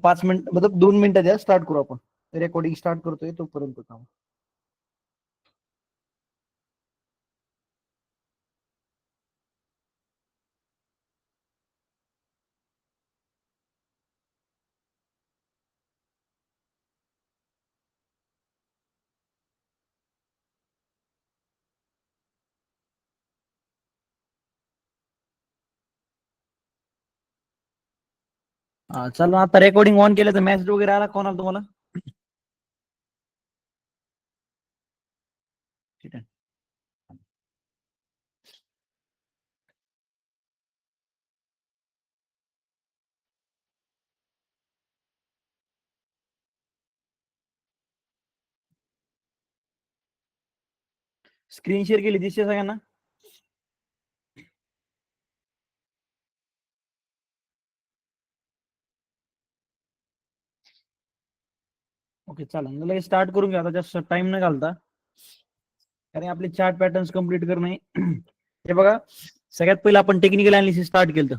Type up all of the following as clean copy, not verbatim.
5 minute मतलब 2 मिनिटं द्या, स्टार्ट करू आपण. रेकॉर्डिंग स्टार्ट करतोय तोपर्यंत काम. चला आता रेकॉर्डिंग ऑन केलं तर मेसेज वगैरे आला कोणाला तुम्हाला? ठीक आहे. स्क्रीन शेअर केली दिसते सगळ्यांना? ओके चालेल, लगेच स्टार्ट करून घ्या आता, जास्त टाइम न घालता, कारण आपले चार्ट पॅटर्न्स कम्प्लीट करणे. हे बघा, सगळ्यात पहिलं आपण टेक्निकल अनालिसिस स्टार्ट केलं.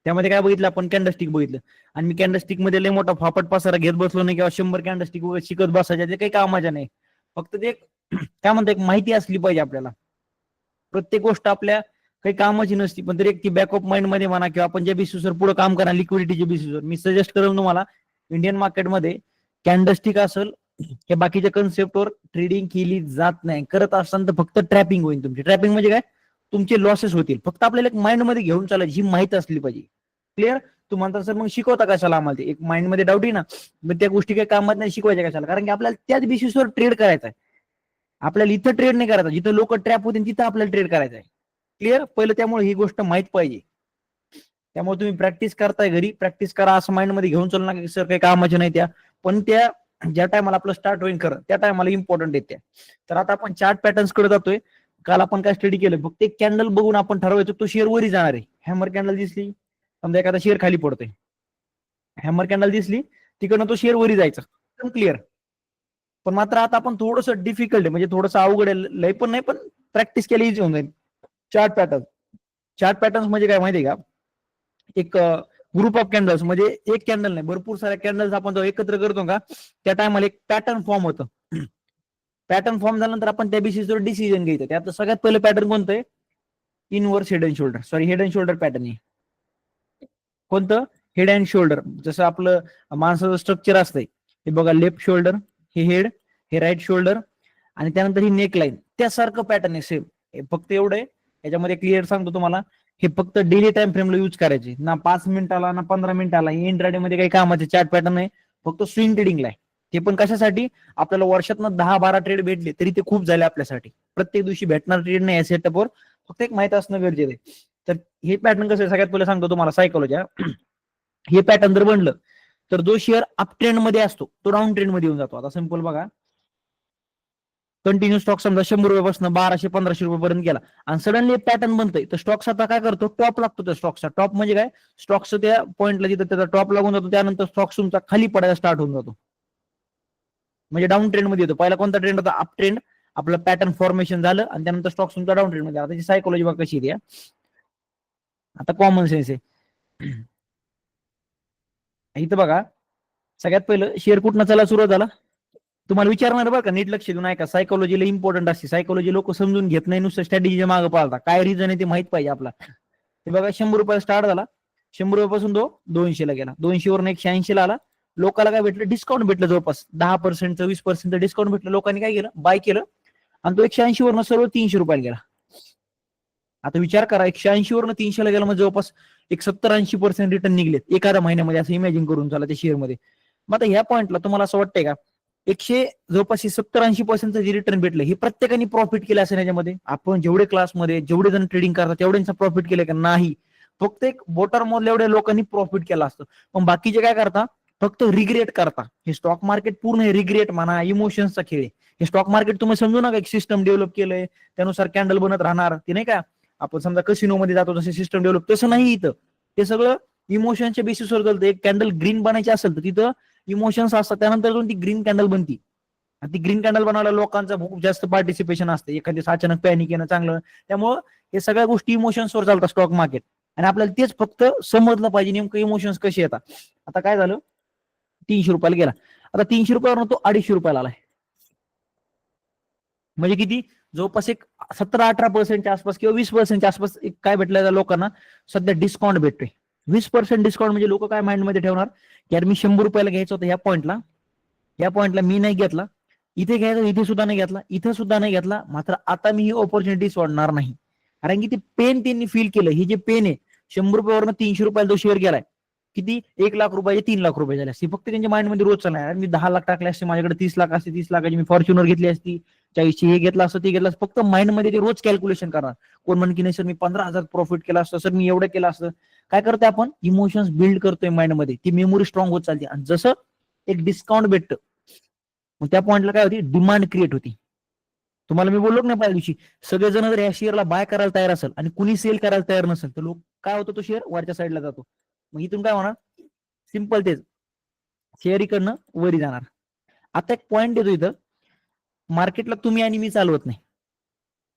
त्यामध्ये काय बघितलं आपण? कॅन्डलस्टिक बघितलं. आणि मी कॅन्डलस्टिक मध्ये लय मोठा फापट पसारा घेत बसलो नाही किंवा 100 कॅन्डलस्टिक वगैरे शिकत बसायच्या, ते काही कामाच्या नाही. फक्त ते काय म्हणतात, एक माहिती असली पाहिजे आपल्याला. प्रत्येक गोष्ट आपल्या काही कामाची नसती, पण तरी एक ती बॅकअप माइंड मध्ये म्हणा, किंवा आपण ज्या बेसिसवर पुढे काम करा, लिक्विडिटीच्या बेसिसवर मी सजेस्ट करेन तुम्हाला, इंडियन मार्केटमध्ये कॅन्डलस्टिक असेल हे बाकीच्या कन्सेप्टवर ट्रेडिंग केली जात नाही. करत असताना तर फक्त ट्रॅपिंग होईल तुमची. ट्रॅपिंग म्हणजे काय? तुमचे लॉसेस होतील. फक्त आपल्याला एक माइंड मध्ये घेऊन चालायची, ही माहिती असली पाहिजे. क्लिअर? तुम्हाला सर मग शिकवता कशाला आम्हाला? एक माइंड मध्ये डाऊट आहे ना, मग त्या गोष्टी काही कामात नाही, शिकवायच्या कशाला? कारण की आपल्याला त्याच बेसिसवर ट्रेड करायचा आहे. आपल्याला इथं ट्रेड नाही करायचा, जिथं लोक ट्रॅप होतील तिथं आपल्याला ट्रेड करायचा आहे. क्लिअर? पहिलं त्यामुळे ही गोष्ट माहित पाहिजे. त्यामुळे तुम्ही प्रॅक्टिस करताय घरी, प्रॅक्टिस करा, असं माइंड मध्ये घेऊन चालू नका सर काही कामाच्या नाही त्या. पण त्या ज्या टायमाला आपलं स्टार्ट होईल खरं, त्या टायमाला इम्पॉर्टंट येते. तर आता आपण चार्ट पॅटर्न्स कडे जातोय. काल आपण काय स्टडी केलं? फक्त एक कॅन्डल बघून आपण ठरवायचो तो शेअर वरी जाणार आहे. हॅमर कॅन्डल दिसली, समजा एखादा शेअर खाली पडतोय, हॅमर कॅन्डल दिसली, तिकडनं तो शेअर वरी जायचा. एकदम क्लिअर. पण मात्र आता आपण थोडंसं डिफिकल्ट आहे, म्हणजे थोडंसं अवघड आहे, लय पण नाही, पण प्रॅक्टिस केली इझी होऊन जाईल. Chart pattern. चार्ट पॅटर्न म्हणजे काय माहिती आहे का? एक ग्रुप ऑफ कॅन्डल्स, म्हणजे एक कॅन्डल नाही, भरपूर साऱ्या कॅन्डल्स आपण एकत्र करतो का, त्या टायमाला एक पॅटर्न फॉर्म होतं. पॅटर्न फॉर्म झाल्यानंतर आपण त्या बेसिसवर डिसिजन घ्यायचं. त्यात सगळ्यात पहिलं पॅटर्न कोणतं आहे? Inverse head and shoulder, sorry head and shoulder pattern आहे. कोणतं? Head and shoulder. जसं आपलं माणसाचं स्ट्रक्चर असतंय, हे बघा, लेफ्ट शोल्डर, हे हेड, हे राईट शोल्डर, आणि त्यानंतर ही नेक लाईन, त्यासारखं पॅटर्न आहे सेम. फक्त एवढं आहे, याच्यामध्ये क्लिअर सांगतो तुम्हाला, हे फक्त डेली टाइम फ्रेमला यूज करायचे, ना 5 मिनिटाला ना 15 मिनिटाला. इंट्राडे मध्ये काही कामाचे चार्ट पॅटर्न आहे, फक्त स्विंग ट्रेडिंगला आहे. ते पण कशासाठी? आपल्याला वर्षातनं 10-12 ट्रेड भेटले तरी ते खूप झाले आपल्यासाठी. प्रत्येक दिवशी भेटणार ट्रेड नाही या सेटअपवर, फक्त एक माहिती असणं गरजेचं आहे. तर हे पॅटर्न कसं आहे? सगळ्यात पहिले सांगतो तुम्हाला सायकोलॉजी. हे पॅटर्न जर बनलं तर जो शेअर अप ट्रेंड मध्ये असतो तो डाऊन ट्रेंड मध्ये येऊन जातो. आता सिंपल बघा, कंटिन्यू स्टॉक समजा 100 रुपयापासून 1200-1500 रुपयापर्यंत गेला, आणि सडनली पॅटर्न बनतोय, तर स्टॉक्स आता काय करतो? टॉप लागतो त्या स्टॉक्सचा. टॉप म्हणजे काय? स्टॉक्स त्या पॉईंटला जिथं त्याचा टॉप लागून जातो, त्यानंतर स्टॉक्स तुमचा खाली पडायला स्टार्ट होऊन जातो, म्हणजे डाऊन ट्रेंड मध्ये येतो. पहिला कोणता ट्रेंड होता? Up trend. आपलं पॅटर्न फॉर्मेशन झालं आणि त्यानंतर स्टॉक्स तुमचा डाऊन ट्रेंड मध्ये. आता त्याची सायकोलॉजी बघा कशी आहे. आता कॉमन सेन्स आहे. इथं बघा, सगळ्यात पहिलं शेअर कुठनं चालायला सुरुवात झाला? तुम्हाला विचारणार बरं का, नीट लक्ष देऊन ऐका. सायकोलॉजीला इम्पॉर्टंट असते. सायकोलॉजी लोक समजून घेत नाही, नुसतं स्ट्रॅटेजीच्या मागे पाळता. काय रिझन आहे ते माहित पाहिजे आपला. हे बघा, 100 रुपये स्टार्ट झाला, 100 रुपयापासून तो 200 ला गेला, 200 वरून 180 ला आला. लोकांना काय भेटलं? डिस्काउंट भेटलं, जवळपास 10%, 20% डिस्काउंट भेटलं. लोकांनी काय केलं? बाय केलं, आणि तो 180 वरून सरळ 300 रुपयाला गेला. आता विचार करा, 180 वरून 300 ला गेला, म्हणजे जवळपास एक 70-80% रिटर्न निघलेत एखाद्या महिन्यामध्ये, असं इमॅजिन करून चाला त्या शेअरमध्ये. मग आता ह्या पॉईंटला तुम्हाला असं वाटतंय का जवळपास 70-80% जे रिटर्न भेटलं, हे प्रत्येकाने प्रॉफिट केलं असेल याच्यामध्ये? आपण जेवढे क्लासमध्ये जेवढे जण ट्रेडिंग करतात तेवढ्यांचा प्रॉफिट केलं का? नाही. फक्त एक बोटर मधल्या एवढ्या लोकांनी प्रॉफिट केला असतं. पण बाकीचे काय करता? फक्त रिग्रेट करता. हे स्टॉक मार्केट पूर्ण हे रिग्रेट म्हणा, इमोशन्सचा खेळ आहे. हे स्टॉक मार्केट तुम्ही समजू नका एक सिस्टम डेव्हलप केलंय, त्यानुसार कॅन्डल बनत राहणार, ते नाही का आपण समजा कसिनो मध्ये जातो तसे सिस्टम डेव्हलप, तसं नाही इथं. ते सगळं इमोशनच्या बेसिसवर चालतं. एक कॅन्डल ग्रीन बनायची असेल तर तिथं इमोशन्स असतात, त्यानंतर ती ग्रीन कॅन्डल बनती. आणि ती ग्रीन कॅन्डल बनवायला लोकांचं खूप जास्त पार्टिसिपेशन असते. एखादी अचानक पॅनिक येणं चांगलं. त्यामुळं हे सगळ्या गोष्टी इमोशन्सवर चालतात स्टॉक मार्केट, आणि आपल्याला तेच फक्त समजलं पाहिजे नेमकं इमोशन्स कसे येतात. आता काय झालं, 300 रुपयाला गेला. आता 300 रुपयावर तो 250 रुपयाला आलाय. म्हणजे किती, जवळपास एक 17-18% आसपास किंवा 20% आसपास काय भेटलं लोकांना सध्या डिस्काउंट भेटतोय. 20% डिस्काउंट म्हणजे लोक काय माइंडमध्ये ठेवणार, यार मी 100 रुपयाला घ्यायचं होतं या पॉइंटला मी नाही घेतला, इथे घ्यायचं इथे सुद्धा नाही घेतला, इथे सुद्धा नाही घेतला, मात्र आता मी ही ऑपॉर्च्युनिटी सोडणार नाही. कारण की ते पेन त्यांनी फील केलं. हे जे पेन आहे 100 रुपयावरनं 300 रुपयाला जो शेअर गेलाय, किती 1 लाख रुपये 3 लाख रुपये झाले असते. फक्त त्यांच्या माइंडमध्ये रोज चालणार, मी 10 लाख टाकले असते, माझ्याकडे 30 लाख असते, 30 लाखाची मी फॉर्च्युनर घेतली असती, 40 हे घेतलं असतं, ते घेतलं असतं. फक्त माइंडमध्ये ते रोज कॅल्क्युलेशन करणार. कोण म्हण की नाही सर मी 15,000 प्रॉफिट केला असतं, सर मी एवढं केलं असतं. काय करतोय आपण, इमोशन्स बिल्ड करतोय माइंडमध्ये, ती मेमोरी स्ट्रॉंग होत चालते. आणि जसं एक डिस्काउंट भेटतं, मग त्या पॉइंटला काय होती, डिमांड क्रिएट होती. तुम्हाला मी बोललो ना पहिल्या दिवशी, सगळेजण जर या शेअरला बाय करायला तयार असेल आणि कुणी सेल करायला तयार नसेल, तर लोक काय होतं, तो शेअर वरच्या साईडला जातो. मग इथून काय होणार, सिंपल तेच, शेअर इकडनं वरी जाणार. आता एक पॉइंट येतो इथं, मार्केटला तुम्ही आणि मी चालवत नाही,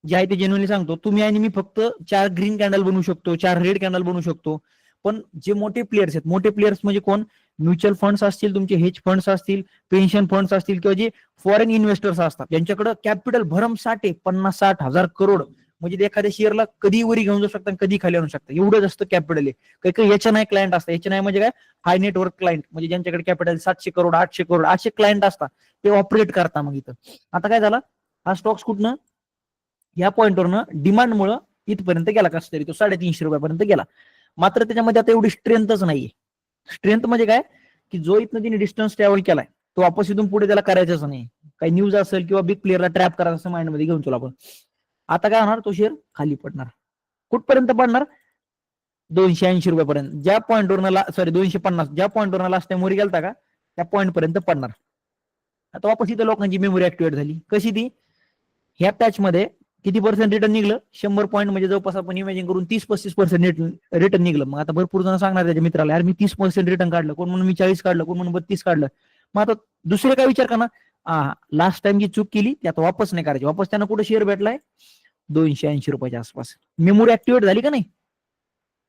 जे आहे ते जेन्युअनली सांगतो. तुम्ही आणि मी फक्त 4 ग्रीन कॅन्डल बनवू शकतो, 4 रेड कॅन्डल बनवू शकतो. पण जे मोठे प्लेयर्स आहेत, मोठे प्लेयर्स म्हणजे कोण, म्युच्युअल फंड्स असतील, तुमचे हेज फंड्स असतील, पेन्शन फंड्स असतील, किंवा जे फॉरेन इन्व्हेस्टर्स असतात, ज्यांच्याकडे कॅपिटल भरमसाठ आहे, 50-60 हजार करोड, म्हणजे ते एखाद्या शेअरला कधी वरी घेऊन जाऊ शकतात, कधी खाली आणू शकतात, एवढं जास्त कॅपिटल आहे. काही काही याच्या नाही क्लायंट असतात. याच्या नाही म्हणजे काय, हाय नेटवर्क क्लायंट, म्हणजे ज्यांच्याकडे कॅपिटल 700 करोड 800 करोड असे क्लायंट असतात, ते ऑपरेट करतात. मग इथं आता काय झालं, हा स्टॉक्स कुठनं, या पॉईंटवरनं डिमांडमुळं इथपर्यंत गेला, कसं तरी तो 350 रुपयापर्यंत गेला. मात्र त्याच्यामध्ये आता एवढी स्ट्रेंथच नाहीये. स्ट्रेंथ म्हणजे काय, की जो इथनं तिने डिस्टन्स ट्रॅव्हल केलाय, तो वापस इथून पुढे त्याला करायचंच नाही. काही न्यूज असेल किंवा बिग प्लेअरला ट्रॅप करायचं असं माइंडमध्ये घेऊन चला आपण. आता काय होणार, तो शेअर खाली पडणार. कुठपर्यंत पडणार, 280 रुपयापर्यंत. ज्या पॉईंटवरनं सॉरी 250, ज्या पॉईंटवरनं लास्ट टाइम वर गेलता का, त्या पॉईंट पर्यंत पडणार. आता वापस इथं लोकांची मेमरी ऍक्टिव्हेट झाली. कशी ती, ह्या पॅच मध्ये किती पर्सेंट रिटर्न निघलं, 100 पॉईंट म्हणजे जवळपास आपण इमॅजिन करून 30-35% रिटर्न निघलं. मग आता भरपूर जण सांगणार त्याच्या मित्राला, यार मी 30% रिटर्न काढलं, कोण म्हणून मी 40 काढलं, कोण म्हणून 32 काढलं. मग आता दुसरे काय विचार करणार, लास्ट टाइम जी चूक केली ती आता वापस नाही करायची. वापस त्यांना कुठे शेअर भेटलाय, 280 रुपयाच्या आसपास. मेमोरी ऍक्टिव्हेट झाली का नाही,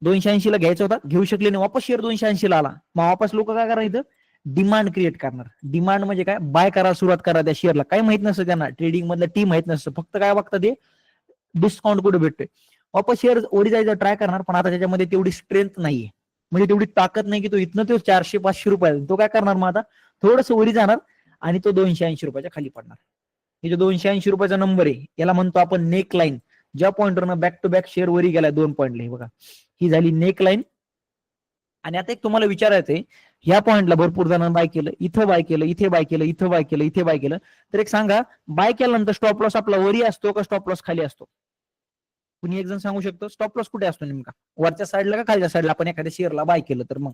280 ला घ्यायचा होता, घेऊ शकले नाही, वापस शेअर 280 ला आला. मग वापस लोक काय करणार, इथं डिमांड क्रिएट करणार. डिमांड म्हणजे काय, बाय करा, सुरुवात करा त्या शेअरला. काही माहित नसतं त्यांना, ट्रेडिंग मधलं टीम माहित नसतं, फक्त काय बघतात ते डिस्काउंट कुठे भेटतोय, वापस शेअर ओढी जायचं ट्राय करणार. पण आता त्याच्यामध्ये तेवढी स्ट्रेंथ नाहीये, म्हणजे तेवढी ताकद नाही की तो इथनं तो 400-500 रुपये, तो काय करणार, मग आता थोडंसं ओढी जाणार आणि तो 280 रुपयाच्या खाली पडणार. हे जो 280 रुपयाचा नंबर आहे, याला म्हणतो आपण नेक लाईन. ज्या पॉईंटवरनं बॅक टू बॅक शेअर वरी गेला 2 पॉईंटला, बघा ही झाली नेक लाईन. आणि आता एक तुम्हाला विचारायचंय, ह्या पॉईंटला भरपूर जणांना बाय केलं, इथं बाय केलं, इथे बाय केलं, इथं बाय केलं, इथे बाय केलं. तर एक सांगा, बाय केल्यानंतर स्टॉप लॉस आपला वरी असतो का स्टॉप लॉस खाली असतो? कुणी एक जण सांगू शकतो, स्टॉप लॉस कुठे असतो नेमका, वरच्या साईडला का खालच्या साईडला, आपण एखाद्या शेअरला बाय केलं तर? मग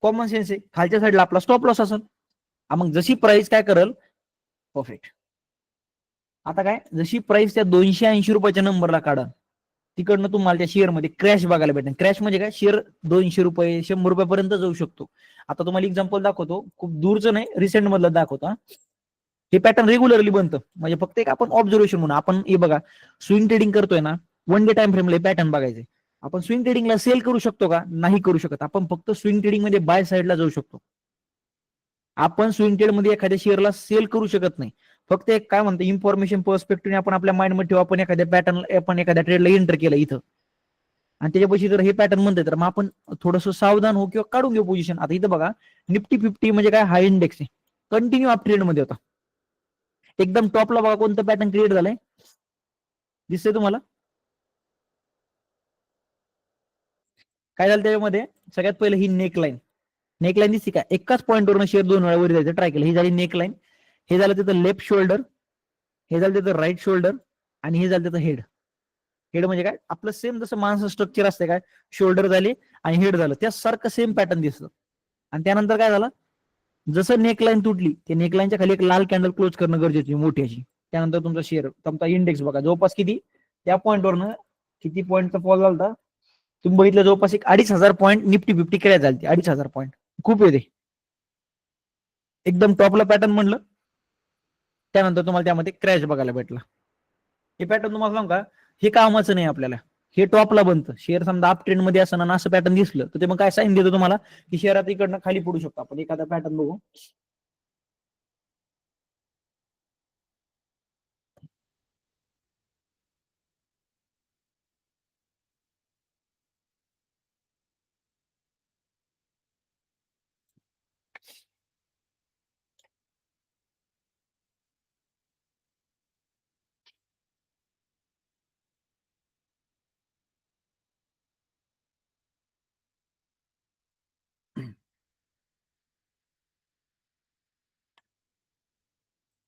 कॉमन सेन्स आहे, खालच्या साईडला आपला स्टॉप लॉस असेल. मग जशी प्राइस काय करेल, परफेक्ट. आता काय, जशी प्राइस त्या 280 रुपयाच्या नंबरला काढा, तिकडनं तुम्हाला त्या शेअरमध्ये क्रॅश बघायला भेटेल. क्रॅश म्हणजे काय, शेअर 200 रुपये 100 रुपयापर्यंत जाऊ शकतो. आता तुम्हाला एक्झाम्पल दाखवतो, खूप दूरचं नाही, रिसेंट मधलं दाखवतो. हे पॅटर्न रेग्युलरली बनतं, म्हणजे फक्त एक आपण ऑब्झर्वेशन म्हणून. आपण हे बघा, स्विंग ट्रेडिंग करतोय ना, 1 डे टाइम फ्रेमला पॅटर्न बघायचे. आपण स्विंग ट्रेडिंगला सेल करू शकतो का, नाही करू शकत. आपण फक्त स्विंग ट्रेडिंग मध्ये बाय साईडला जाऊ शकतो. आपण स्विंग ट्रेड मध्ये एखाद्या शेअरला सेल करू शकत नाही. फक्त एक काय म्हणतो, इन्फॉर्मेशन पर्स्पेक्टिव्ह आपण आपल्या माइंड मध्ये ठेवू, आपण एखाद्या पॅटर्न, आपण एखाद्या ट्रेडला एंटर केलं इथं, आणि त्याच्यापाशी जर हे पॅटर्न म्हणते, तर मग आपण थोडंसं सावधान हो किंवा काढून घेऊ पोझिशन. आता इथं बघा, निफ्टी 50 म्हणजे काय, हाय इंडेक्स आहे, कंटिन्यू अप ट्रेड मध्ये होता. एकदम टॉपला बघा कोणतं पॅटर्न क्रिएट झालंय, दिसतंय तुम्हाला? काय झालं त्याच्यामध्ये, सगळ्यात पहिलं ही नेकलाईन. नेकलाईन दिसते का, एकाच पॉईंटवरून शेअर 2 वेळा वर जायचं ट्राय केलं, ही झाली नेकलाईन. हे झालं त्याचं लेफ्ट शोल्डर, हे झालं त्याचं राईट शोल्डर, आणि हे झालं त्याचं हेड. हेड म्हणजे काय, आपलं सेम जसं माणसं स्ट्रक्चर असते, काय शोल्डर झाले आणि हेड झालं, त्यासारखं सेम पॅटर्न दिसतं. आणि त्यानंतर काय झालं, जसं नेकलाईन तुटली, त्या नेकलाईनच्या खाली एक लाल कॅन्डल क्लोज करणं गरजेची मोठी अशी. त्यानंतर तुमचा शेअर, तुमचा इंडेक्स बघा जवळपास किती, त्या पॉईंटवरनं किती पॉईंटचा फॉल झाला, तुम्ही बघितलं जवळपास एक 2,500 पॉईंट निफ्टी 50 क्रॅश झाली, 2,500 पॉईंट खूप येते. एकदम टॉपला पॅटर्न म्हणलं, त्यानंतर तुम्हाला त्यामध्ये क्रॅश बघायला भेटला. हे पॅटर्न तुम्हाला सांगू का, हे कामाचं नाही आपल्याला. हे टॉपला बनतं. शेअर समजा अप ट्रेंड मध्ये असताना असं पॅटर्न दिसलं तर ते मग काय साईन देतो तुम्हाला की शेअर आता इकडनं खाली पडू शकतो. आपण एखादा पॅटर्न बघू.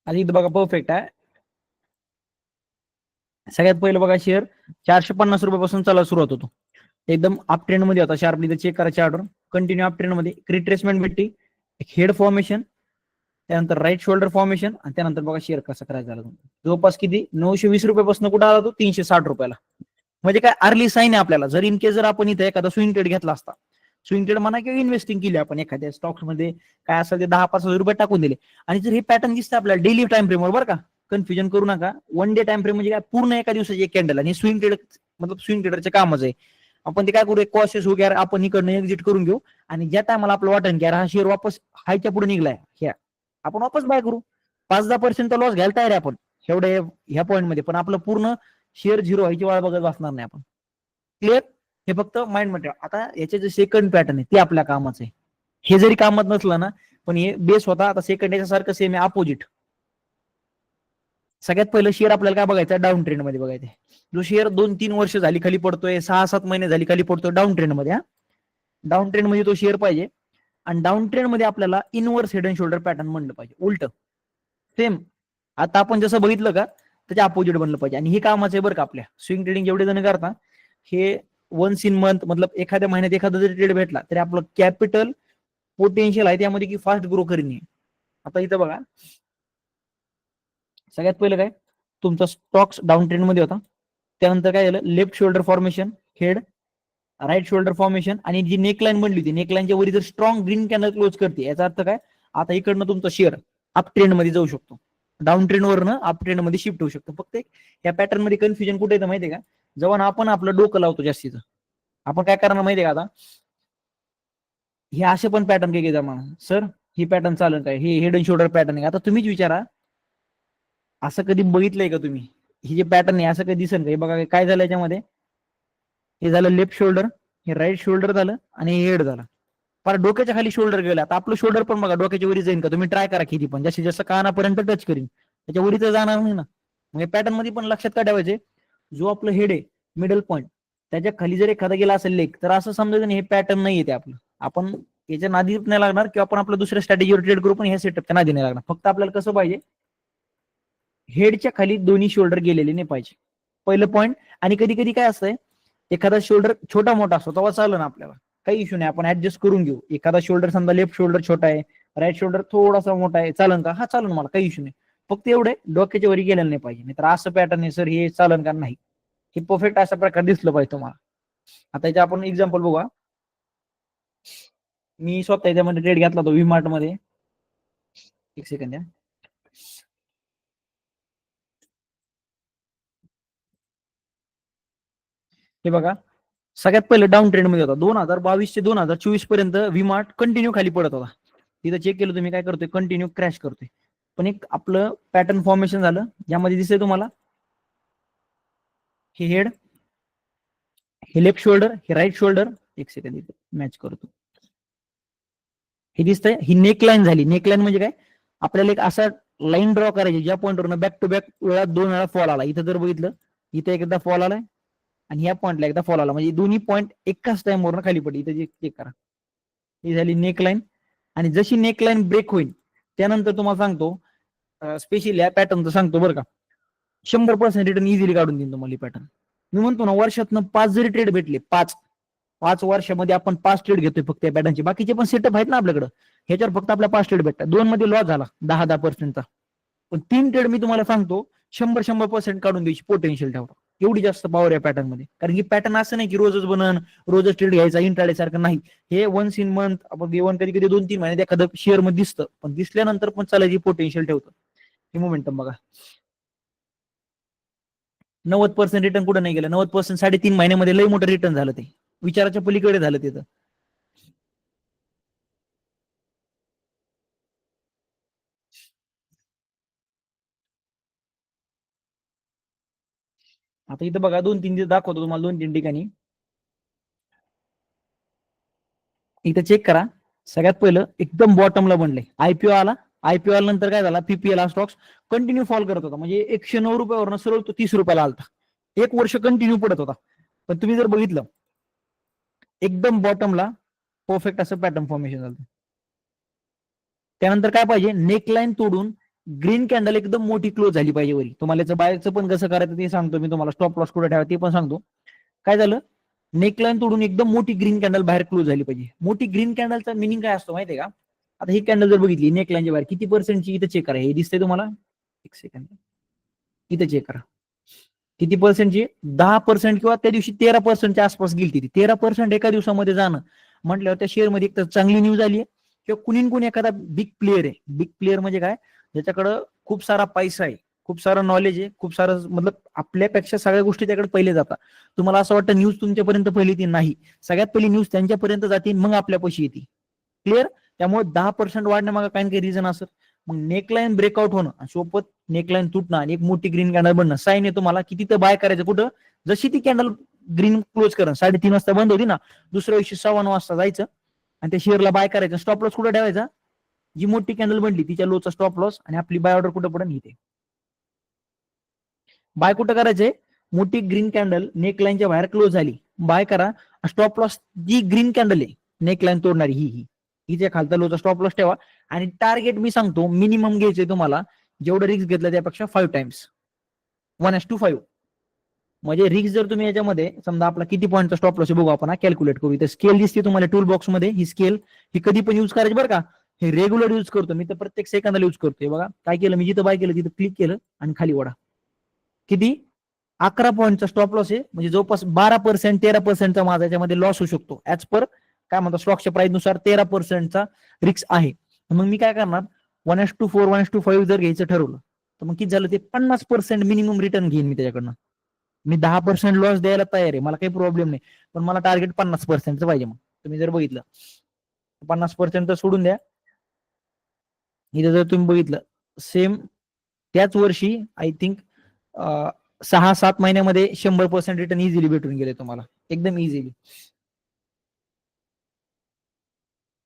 आणि इथं बघा परफेक्ट आहे. सगळ्यात पहिलं बघा शेअर 450 रुपयापासून चालू सुरुवात होतो. एकदम अप ट्रेंड मध्ये होता. शार्पली चेक करा चार्टवर. कंटिन्यू अप ट्रेंड मध्ये रिट्रेसमेंट भेटली, हेड फॉर्मेशन, त्यानंतर राईट शोल्डर फॉर्मेशन आणि त्यानंतर बघा शेअर कसा करायचा झाला. जवळपास किती 920 रुपयापासून कुठं आला तो 360 रुपयाला. म्हणजे काय अर्ली साईन आहे आपल्याला. जर इन केस जर आपण इथे एखादा स्विंग ट्रेड घेतला असता, स्विंग ट्रेड म्हणा किंवा इन्व्हेस्टिंग केली आपण एखाद्या स्टॉक्स मध्ये काय असेल ते 10-5 हजार रुपये टाकून दिले आणि जर हे पॅटर्न दिसतं आपल्याला डेली टाइम फ्रेमवर, बरं का, कन्फ्युजन करू नका. वन डे टाइम फ्रेम म्हणजे काय पूर्ण एका दिवसाची एक कॅन्डल आणि स्विंग ट्रेड मतलब स्विंग ट्रेडरचे कामच आहे. आपण ते काय करू, एक कॉशस वगैरे आपण इकडनं एक्झिट करून घेऊ आणि ज्या टायमाला आपलं वाटेल की हा शेअर वापस हायच्या पुढे निघलाय ह्या, आपण वापस बाय करू. 5-10% लॉस घ्यायला तयार आहे आपण एवढे ह्या पॉईंट मध्ये, पण आपलं पूर्ण शेअर झिरो व्हायची वाळ बघत बसणार नाही आपण. क्लिअर? हे फक्त माइंड मध्ये. आता याचे जे सेकंड पॅटर्न आहे ते आपल्या कामाचं आहे. हे जरी कामात नसलं ना, पण हे बेस होता. आता सेकंड याच्या सारखं सेम आहे अपोजिट. सगळ्यात पहिलं शेअर आपल्याला काय बघायचं, डाऊन ट्रेंड मध्ये बघायचं. जो शेअर 2-3 वर्ष झाली खाली पडतोय, 6-7 महिने झाली खाली पडतोय डाऊन ट्रेंड मध्ये. डाऊन ट्रेंड मध्ये तो शेअर पाहिजे आणि डाऊन ट्रेंड मध्ये आपल्याला inverse head and shoulder pattern बनलं पाहिजे, उलट सेम. आता आपण जसं बघितलं का त्याच्या अपोजिट बनलं पाहिजे आणि हे कामाचं आहे बरं का आपल्या. स्विंग ट्रेडिंग जेवढे जण करता हे वन्स इन मंथ मतलब एखाद्या महिन्यात एखादा जरी ट्रेड भेटला तरी आपलं कॅपिटल पोटेन्शियल आहे त्यामध्ये की फास्ट ग्रो करीन. आता इथं बघा सगळ्यात पहिलं काय, तुमचा स्टॉक्स डाऊन ट्रेंड मध्ये होता. त्यानंतर काय झालं, left shoulder formation, head, right shoulder formation आणि जी नेकलाईन बनली होती नेकलाईनच्या वरी जर स्ट्रॉंग ग्रीन कॅनल क्लोज करते याचा अर्थ काय, आता इकडनं तुमचा शेअर अप ट्रेंड मध्ये जाऊ शकतो. डाऊन ट्रेंड वरनं अप ट्रेंड मध्ये शिफ्ट होऊ शकतो. फक्त या पॅटर्न मध्ये कन्फ्युजन कुठे येतं माहितीये का, जेव्हा आपण आपलं डोकं लावतो जास्तीचं, आपण काय करणार माहितीये का, आता हे असे पण पॅटर्न काही जमा सर ही पॅटर्न चालेल काय, हे हेड अँड शोल्डर पॅटर्न आहे. आता तुम्हीच विचारा असं कधी बघितलंय का तुम्ही, ही जे पॅटर्न आहे असं कधी दिसेल का. बघा काय झालं याच्यामध्ये, हे झालं लेफ्ट शोल्डर, हे राईट शोल्डर झालं आणि हेड झालं. पर डोक्याच्या खाली शोल्डर गेला. आता आपलं शोल्डर पण बघा डोक्याच्या वरी जाईल का, तुम्ही ट्राय करा किती पण, जास्तीत जास्त कानापर्यंत टच करीन, त्याच्या वरी तर जाणार नाही ना. म्हणजे पॅटर्न मध्ये पण लक्षात काय ठेवायचे, जो आपलं हेड आहे मिडल पॉईंट त्याच्या खाली जर एखादा गेला असेल लेग तर असं समजायचं नाही हे पॅटर्न नाही येते आपलं. आपण याच्या नादी नाही लागणार किंवा आपण आपल्या दुसऱ्या स्ट्रॅटेजीवर ट्रेड करू पण हे सेटअपच्या नादी नाही लागणार. फक्त आपल्याला कसं पाहिजे, हेडच्या खाली दोन्ही शोल्डर गेलेले नाही पाहिजे, पहिलं पॉईंट. आणि कधी कधी काय असतंय, एखादा शोल्डर छोटा मोठा असतो तेव्हा चालू ना आपल्याला, काही इश्यू नाही, आपण ऍडजस्ट करून घेऊ. एखादा शोल्डर समजा लेफ्ट शोल्डर छोटा आहे, राईट शोल्डर थोडासा मोठा आहे, चालन का, हा चालन, मला काही इश्यू नाही. फक्त एवढे डोक्याच्या वरी गेलेलं नाही पाहिजे, नाही तर असं पॅटर्न आहे सर हे चालन का नाही, हे परफेक्ट अशा प्रकारे दिसलं पाहिजे तुम्हाला. आता याच्या आपण एक्झाम्पल बघा. मी स्वतः याच्यामध्ये ट्रेड घेतला होता व्हीमार्ट मध्ये. एक सेकंड या. हे बघा सगळ्यात पहिलं डाऊन ट्रेंड मध्ये होता. 2022 ते 2024 पर्यंत व्हीमार्ट कंटिन्यू खाली पडत होता. तिथं चेक केलं तुम्ही काय करतोय, कंटिन्यू क्रॅश करतोय. पण एक आपलं पॅटर्न फॉर्मेशन झालं यामध्ये दिसतंय तुम्हाला, हे हेड, हे लेफ्ट शोल्डर, हे राईट शोल्डर. एक सेकंड इथे मॅच करतो. हे दिसतंय, ही नेकलाईन झाली. नेकलाईन म्हणजे काय, आपल्याला एक असा लाईन ड्रॉ करायची ज्या पॉईंटवर बॅक टू बॅक वेळा 2 वेळा फॉल आला. इथं जर बघितलं इथे एकदा फॉल आलाय आणि ह्या पॉईंटला एकदा फॉल आला, म्हणजे दोन्ही पॉईंट एकाच टाइमवर खाली पडली. इथे चेक करा, ही झाली नेकलाईन. आणि जशी नेकलाईन ब्रेक होईल त्यानंतर तुम्हाला सांगतो, स्पेशली या पॅटर्नचं सांगतो बरं का, 100% रिटर्न इझिली काढून देईन तुम्हाला पॅटर्न. मी म्हणतो ना वर्षातनं 5 जरी ट्रेड भेटले, 5 वर्षामध्ये आपण 5 ट्रेड घेतोय फक्त या पॅटर्नचे, बाकीचे पण सेटअप आहेत ना आपल्याकडे, ह्याच्यावर फक्त आपल्या 5 ट्रेड भेटतात. 2 मध्ये लॉस झाला 10-10%चा, पण 3 ट्रेड मी तुम्हाला सांगतो 100% काढून द्यायची पोटेन्शियल ठेवतो. एवढी जास्त पॉवर आहे पॅटर्न मध्ये. कारण की पॅटर्न असं नाही की रोजच बनन, रोजच ट्रेड घ्यायचा इंट्राडे सारखं नाही. हे वन्स इन मंथ आपण इव्हन कधी कधी 2-3 महिन्यात एखादं शेअर मध्ये दिसतं, पण दिसल्यानंतर पण चालायची पोटेन्शियल ठेवतं. हे मोमेंटम बघा. 90% रिटर्न कुठं नाही गेलं, 90% 3.5 महिन्यामध्ये लई मोठं रिटर्न झालं, ते विचाराच्या पलीकडे झालं तिथं. आता इथं बघा 2-3 दाखवतो तुम्हाला, 2-3 ठिकाणी. इथं चेक करा. सगळ्यात पहिलं एकदम बॉटमला बनले आयपीओ आला. आयपीओ आला नंतर काय झाला, पीपीएल हा स्टॉक्स कंटिन्यू फॉल करत होता, म्हणजे 109 रुपयावरून सरळ तो 30 रुपयाला आलता. 1 वर्ष कंटिन्यू पडत होता. पण तुम्ही जर बघितलं एकदम बॉटमला परफेक्ट असं पॅटर्न फॉर्मेशन झालं. त्यानंतर काय पाहिजे, नेकलाईन तोडून ग्रीन कॅन्डल एकदम मोठी क्लोज झाली पाहिजे वरी. तुम्हाला याचं बाहेरचं पण कसं करायचं ते सांगतो मी तुम्हाला, स्टॉप लॉस कुठे ठेवा ते पण सांगतो. काय झालं, नेकलाईन तोडून एकदम मोठी ग्रीन कॅन्डल बाहेर क्लोज झाली पाहिजे. मोठी ग्रीन कॅन्डलचा मिनिंग काय असतो माहितीये का? आता ही कॅन्डल जर बघितली नेकलाईनच्या बाहेर किती पर्सेंटची, इथं चेक करा, हे दिसतंय तुम्हाला, एक सेकंड, इथं चेक करा किती पर्सेंटची, 10% किंवा त्या दिवशी 13%च्या आसपास गेली ती. 13% एका दिवसामध्ये जाणं म्हटल्यावर त्या शेअरमध्ये एक तर चांगली न्यूज आली आहे, किंवा कुणी एखादा बिग प्लेअर आहे. बिग प्लेअर म्हणजे काय, ज्याच्याकडं खूप सारा पैसा आहे, खूप सारं नॉलेज आहे, खूप सारं मतलब आपल्यापेक्षा सगळ्या गोष्टी त्याकडे पहिले जातात. तुम्हाला असं वाटतं न्यूज तुमच्यापर्यंत पहिली येते, नाही, सगळ्यात पहिली न्यूज त्यांच्यापर्यंत जाते, मग आपल्यापाशी येते. क्लिअर? त्यामुळे 10% वाढण्यामागे काही काही रिझन असत. मग नेकलाईन ब्रेकआउट होणं, सोबत नेकलाईन तुटणं आणि एक मोठी ग्रीन कॅन्डल बनणं साईन आहे तुम्हाला की तिथं बाय करायचं. कुठं? जशी ती कॅन्डल ग्रीन क्लोज करणं 3:30 वाजता बंद होती ना, दुसऱ्या दिवशी 9:15 वाजता जायचं आणि त्या शेअरला बाय करायचं. स्टॉप लॉस कुठे ठेवायचा, जी मोठी कॅन्डल बनली तिच्या लोचा स्टॉप लॉस, आणि आपली बाय ऑर्डर कुठं पडेल इथे. बाय कुठं करायचंय, मोठी ग्रीन कॅन्डल नेकलाईनच्या बाहेर क्लोज झाली, बाय करा. स्टॉप लॉस जी ग्रीन कॅन्डल आहे नेकलाईन तोडणारी, ही हिच्या खालचा लोचा स्टॉप लॉस ठेवा. आणि टार्गेट मी सांगतो मिनिमम घ्यायचंय तुम्हाला, जेवढं रिस्क घेतलं त्यापेक्षा 5 टाइम्स, 1:5. म्हणजे रिस्क जर तुम्ही याच्यामध्ये समजा आपला किती पॉईंटचा स्टॉप लॉस बघू आपण, कॅल्क्युलेट करू. इथे स्केल दिसते तुम्हाला टूल बॉक्स मध्ये, ही स्केल ही कधी पण युज करायची बरं का. हे रेग्युलर युज करतो मी, तर प्रत्येक सेकंदाला युज करतोय. बघा काय केलं मी, जिथं बाय केलं तिथं क्लिक केलं आणि खाली वडा. किती? 11 पॉईंटचा स्टॉप लॉस आहे, म्हणजे जवळपास 12% 13%चा माझा याच्यामध्ये लॉस होऊ शकतो. ऍज पर काय म्हणतात स्टॉकच्या प्राइस नुसार 13%चा रिस्क आहे. मग मी काय करणार, 1:4 1:5 जर घ्यायचं ठरवलं तर मग किती झालं, ते 50% मिनिमम रिटर्न घेईन मी त्याच्याकडनं. मी 10% लॉस द्यायला तयार आहे, मला काही प्रॉब्लेम नाही, पण मला टार्गेट 50% पाहिजे. मग तुम्ही जर बघितलं 50% तर सोडून द्या. इथं जर तुम्ही बघितलं सेम त्याच वर्षी आय थिंक 6-7 महिन्यामध्ये 100% रिटर्न इझिली भेटून गेले तुम्हाला, एकदम इझिली.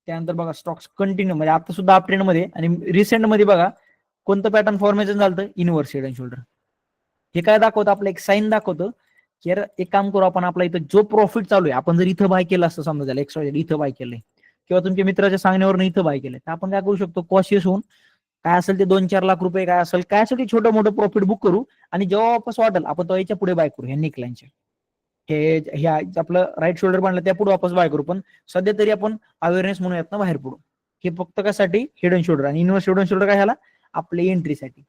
त्यानंतर बघा स्टॉक्स कंटिन्यू म्हणजे आता सुद्धा अपट्रेंड मध्ये, आणि रिसेंट मध्ये बघा कोणतं पॅटर्न फॉर्मेशन झालं, इनव्हर्स हेड अँड शोल्डर. हे काय दाखवतं, आपलं एक साईन दाखवतं की यार एक काम करू आपण, आपला इथं जो प्रॉफिट चालू आहे, आपण जर इथं बाय केलं असतं समजा, त्याला एक्स्ट्रा इथं बाय केलंय किंवा तुमच्या मित्राच्या सांगण्यावर इथं बाय केलंय, तर आपण काय करू शकतो, कॉशियस होऊन काय असेल ते 2-4 लाख रुपये काय असेल काय असेल ते छोटं मोठं प्रॉफिट बुक करू, आणि जेव्हा वापस वाटेल आपण तो याच्या पुढे बाय करू, ह्या निकलांच्या हे आपलं राईट शोल्डर बांधलं त्या पुढे वापस बाय करू. पण सध्या तरी आपण अवेअरनेस म्हणून यातनं बाहेर पडू. हे फक्त कशासाठी, हेड अँड शोल्डर. आणि इन्व्हर्स हेड अँड शोल्डर काय ह्याला, आपल्या एंट्रीसाठी.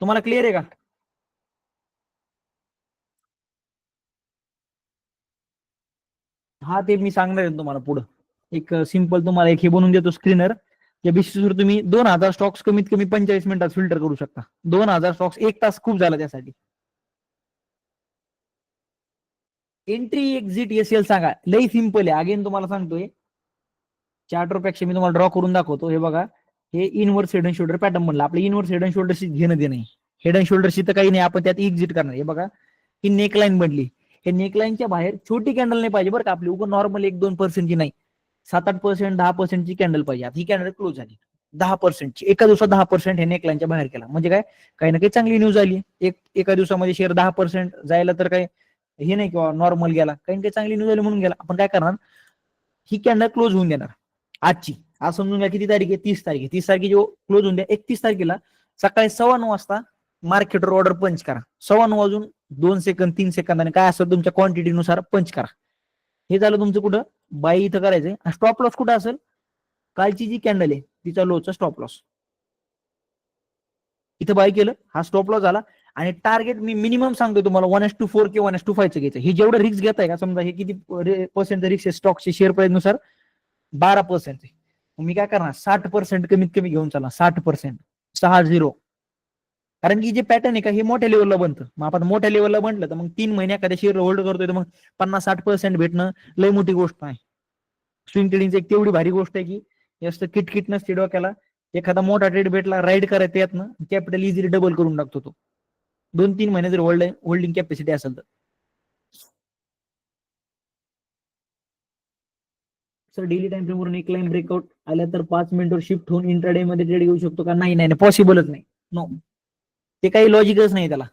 तुम्हाला क्लिअर आहे का? हा ते मी सांगणार आहे तुम्हाला पुढं. एक सिंपल तुम्हाला एक हे बनवून देतो स्क्रीनर, त्या बेसिसवर तुम्ही 2,000 स्टॉक्स कमीत कमी 45 मिनिटात फिल्टर करू शकता. 2,000 स्टॉक्स 1 तास खूप झाला त्यासाठी. एंट्री एक्झिट एल सांगा, लई सिंपल आहे. अगेन तुम्हाला सांगतोय, चार्टरपेक्षा मी तुम्हाला ड्रॉ करून दाखवतो. हे बघा, हे inverse head and shoulder pattern म्हणलं. आपलं इनवर्स हेड अँड शोल्डरशी घेणं देणं नाही, हेड अँड शोल्डरशी तर काही नाही, आपण त्यात एक्झिट करणार. हे बघा, ही नेकलाईन बनली, हे नेकलाईनच्या बाहेर छोटी कॅन्डल नाही पाहिजे बरं का आपली, उगा नॉर्मल 1-2% ची नाही, 7-8% 10% ची कॅन्डल पाहिजे. ही कॅन्डल क्लोज झाली 10%ची, एका दिवसात 10% हे नेकलाईनच्या बाहेर केला, म्हणजे काय, काही ना काही चांगली न्यूज आली. एका दिवसामध्ये शेअर 10% जायला तर काही हे नाही, किंवा नॉर्मल गेला, काही काही चांगली न्यूज आली म्हणून गेला. आपण काय करणार, ही कॅन्डल क्लोज होऊन देणार आजची. आज समजून घ्या किती तारीख आहे, 30 तारीख आहे, 30 तारखेची क्लोज होऊन द्या. 31 तारखेला सकाळी 9:15 वाजता मार्केटवर ऑर्डर पंच करा. 9:15 वाजून 2 सेकंद 3 सेकंद, आणि काय असेल तुमच्या क्वांटिटीनुसार पंच करा. हे झालं तुमचं कुठं बाय इथं करायचंय. स्टॉप लॉस कुठं असेल, कालची जी कॅन्डल आहे तिचा लोचा स्टॉप लॉस, इथं बाय केलं, हा स्टॉप लॉस झाला. आणि टार्गेट मी मिनिमम सांगतो तुम्हाला 1:4 किंवा 1:5 घ्यायचं. हे जेवढं रिस्क घेत आहे का, समजा हे किती पर्सेंट रिस्क आहे स्टॉकचे शेअर प्राइस नुसार 12% आहे. मी काय करणार 60% कमीत कमी घेऊन चालणार 60%, 60. कारण की जे पॅटर्न आहे का हे मोठ्या लेवलला बनतं. मग आपण मोठ्या लेवलला बनलं तर मग 3 महिने एखाद्या शेअर होल्ड करतोय तर मग 50-60% भेटणं लय मोठी गोष्ट आहे. स्विंग ट्रेडिंगची एक तेवढी भारी गोष्ट आहे की जास्त किटकिट नसते डोक्याला. एखादा मोठा ट्रेड भेटला राईड करायचं यातनं कॅपिटल इझिली डबल करून टाकतो तो. 2-3 महिने जर होल्डिंग कॅपॅसिटी असेल तर. सर डेली टाइम फ्रेमवरून एक लाईन ब्रेकआउट आल्या तर 5 मिनिटवर शिफ्ट होऊन इंट्राडे मध्ये ट्रेड घेऊ शकतो का? नाही नाही पॉसिबलच नाही. नो, ते काही लॉजिकच नाही त्याला.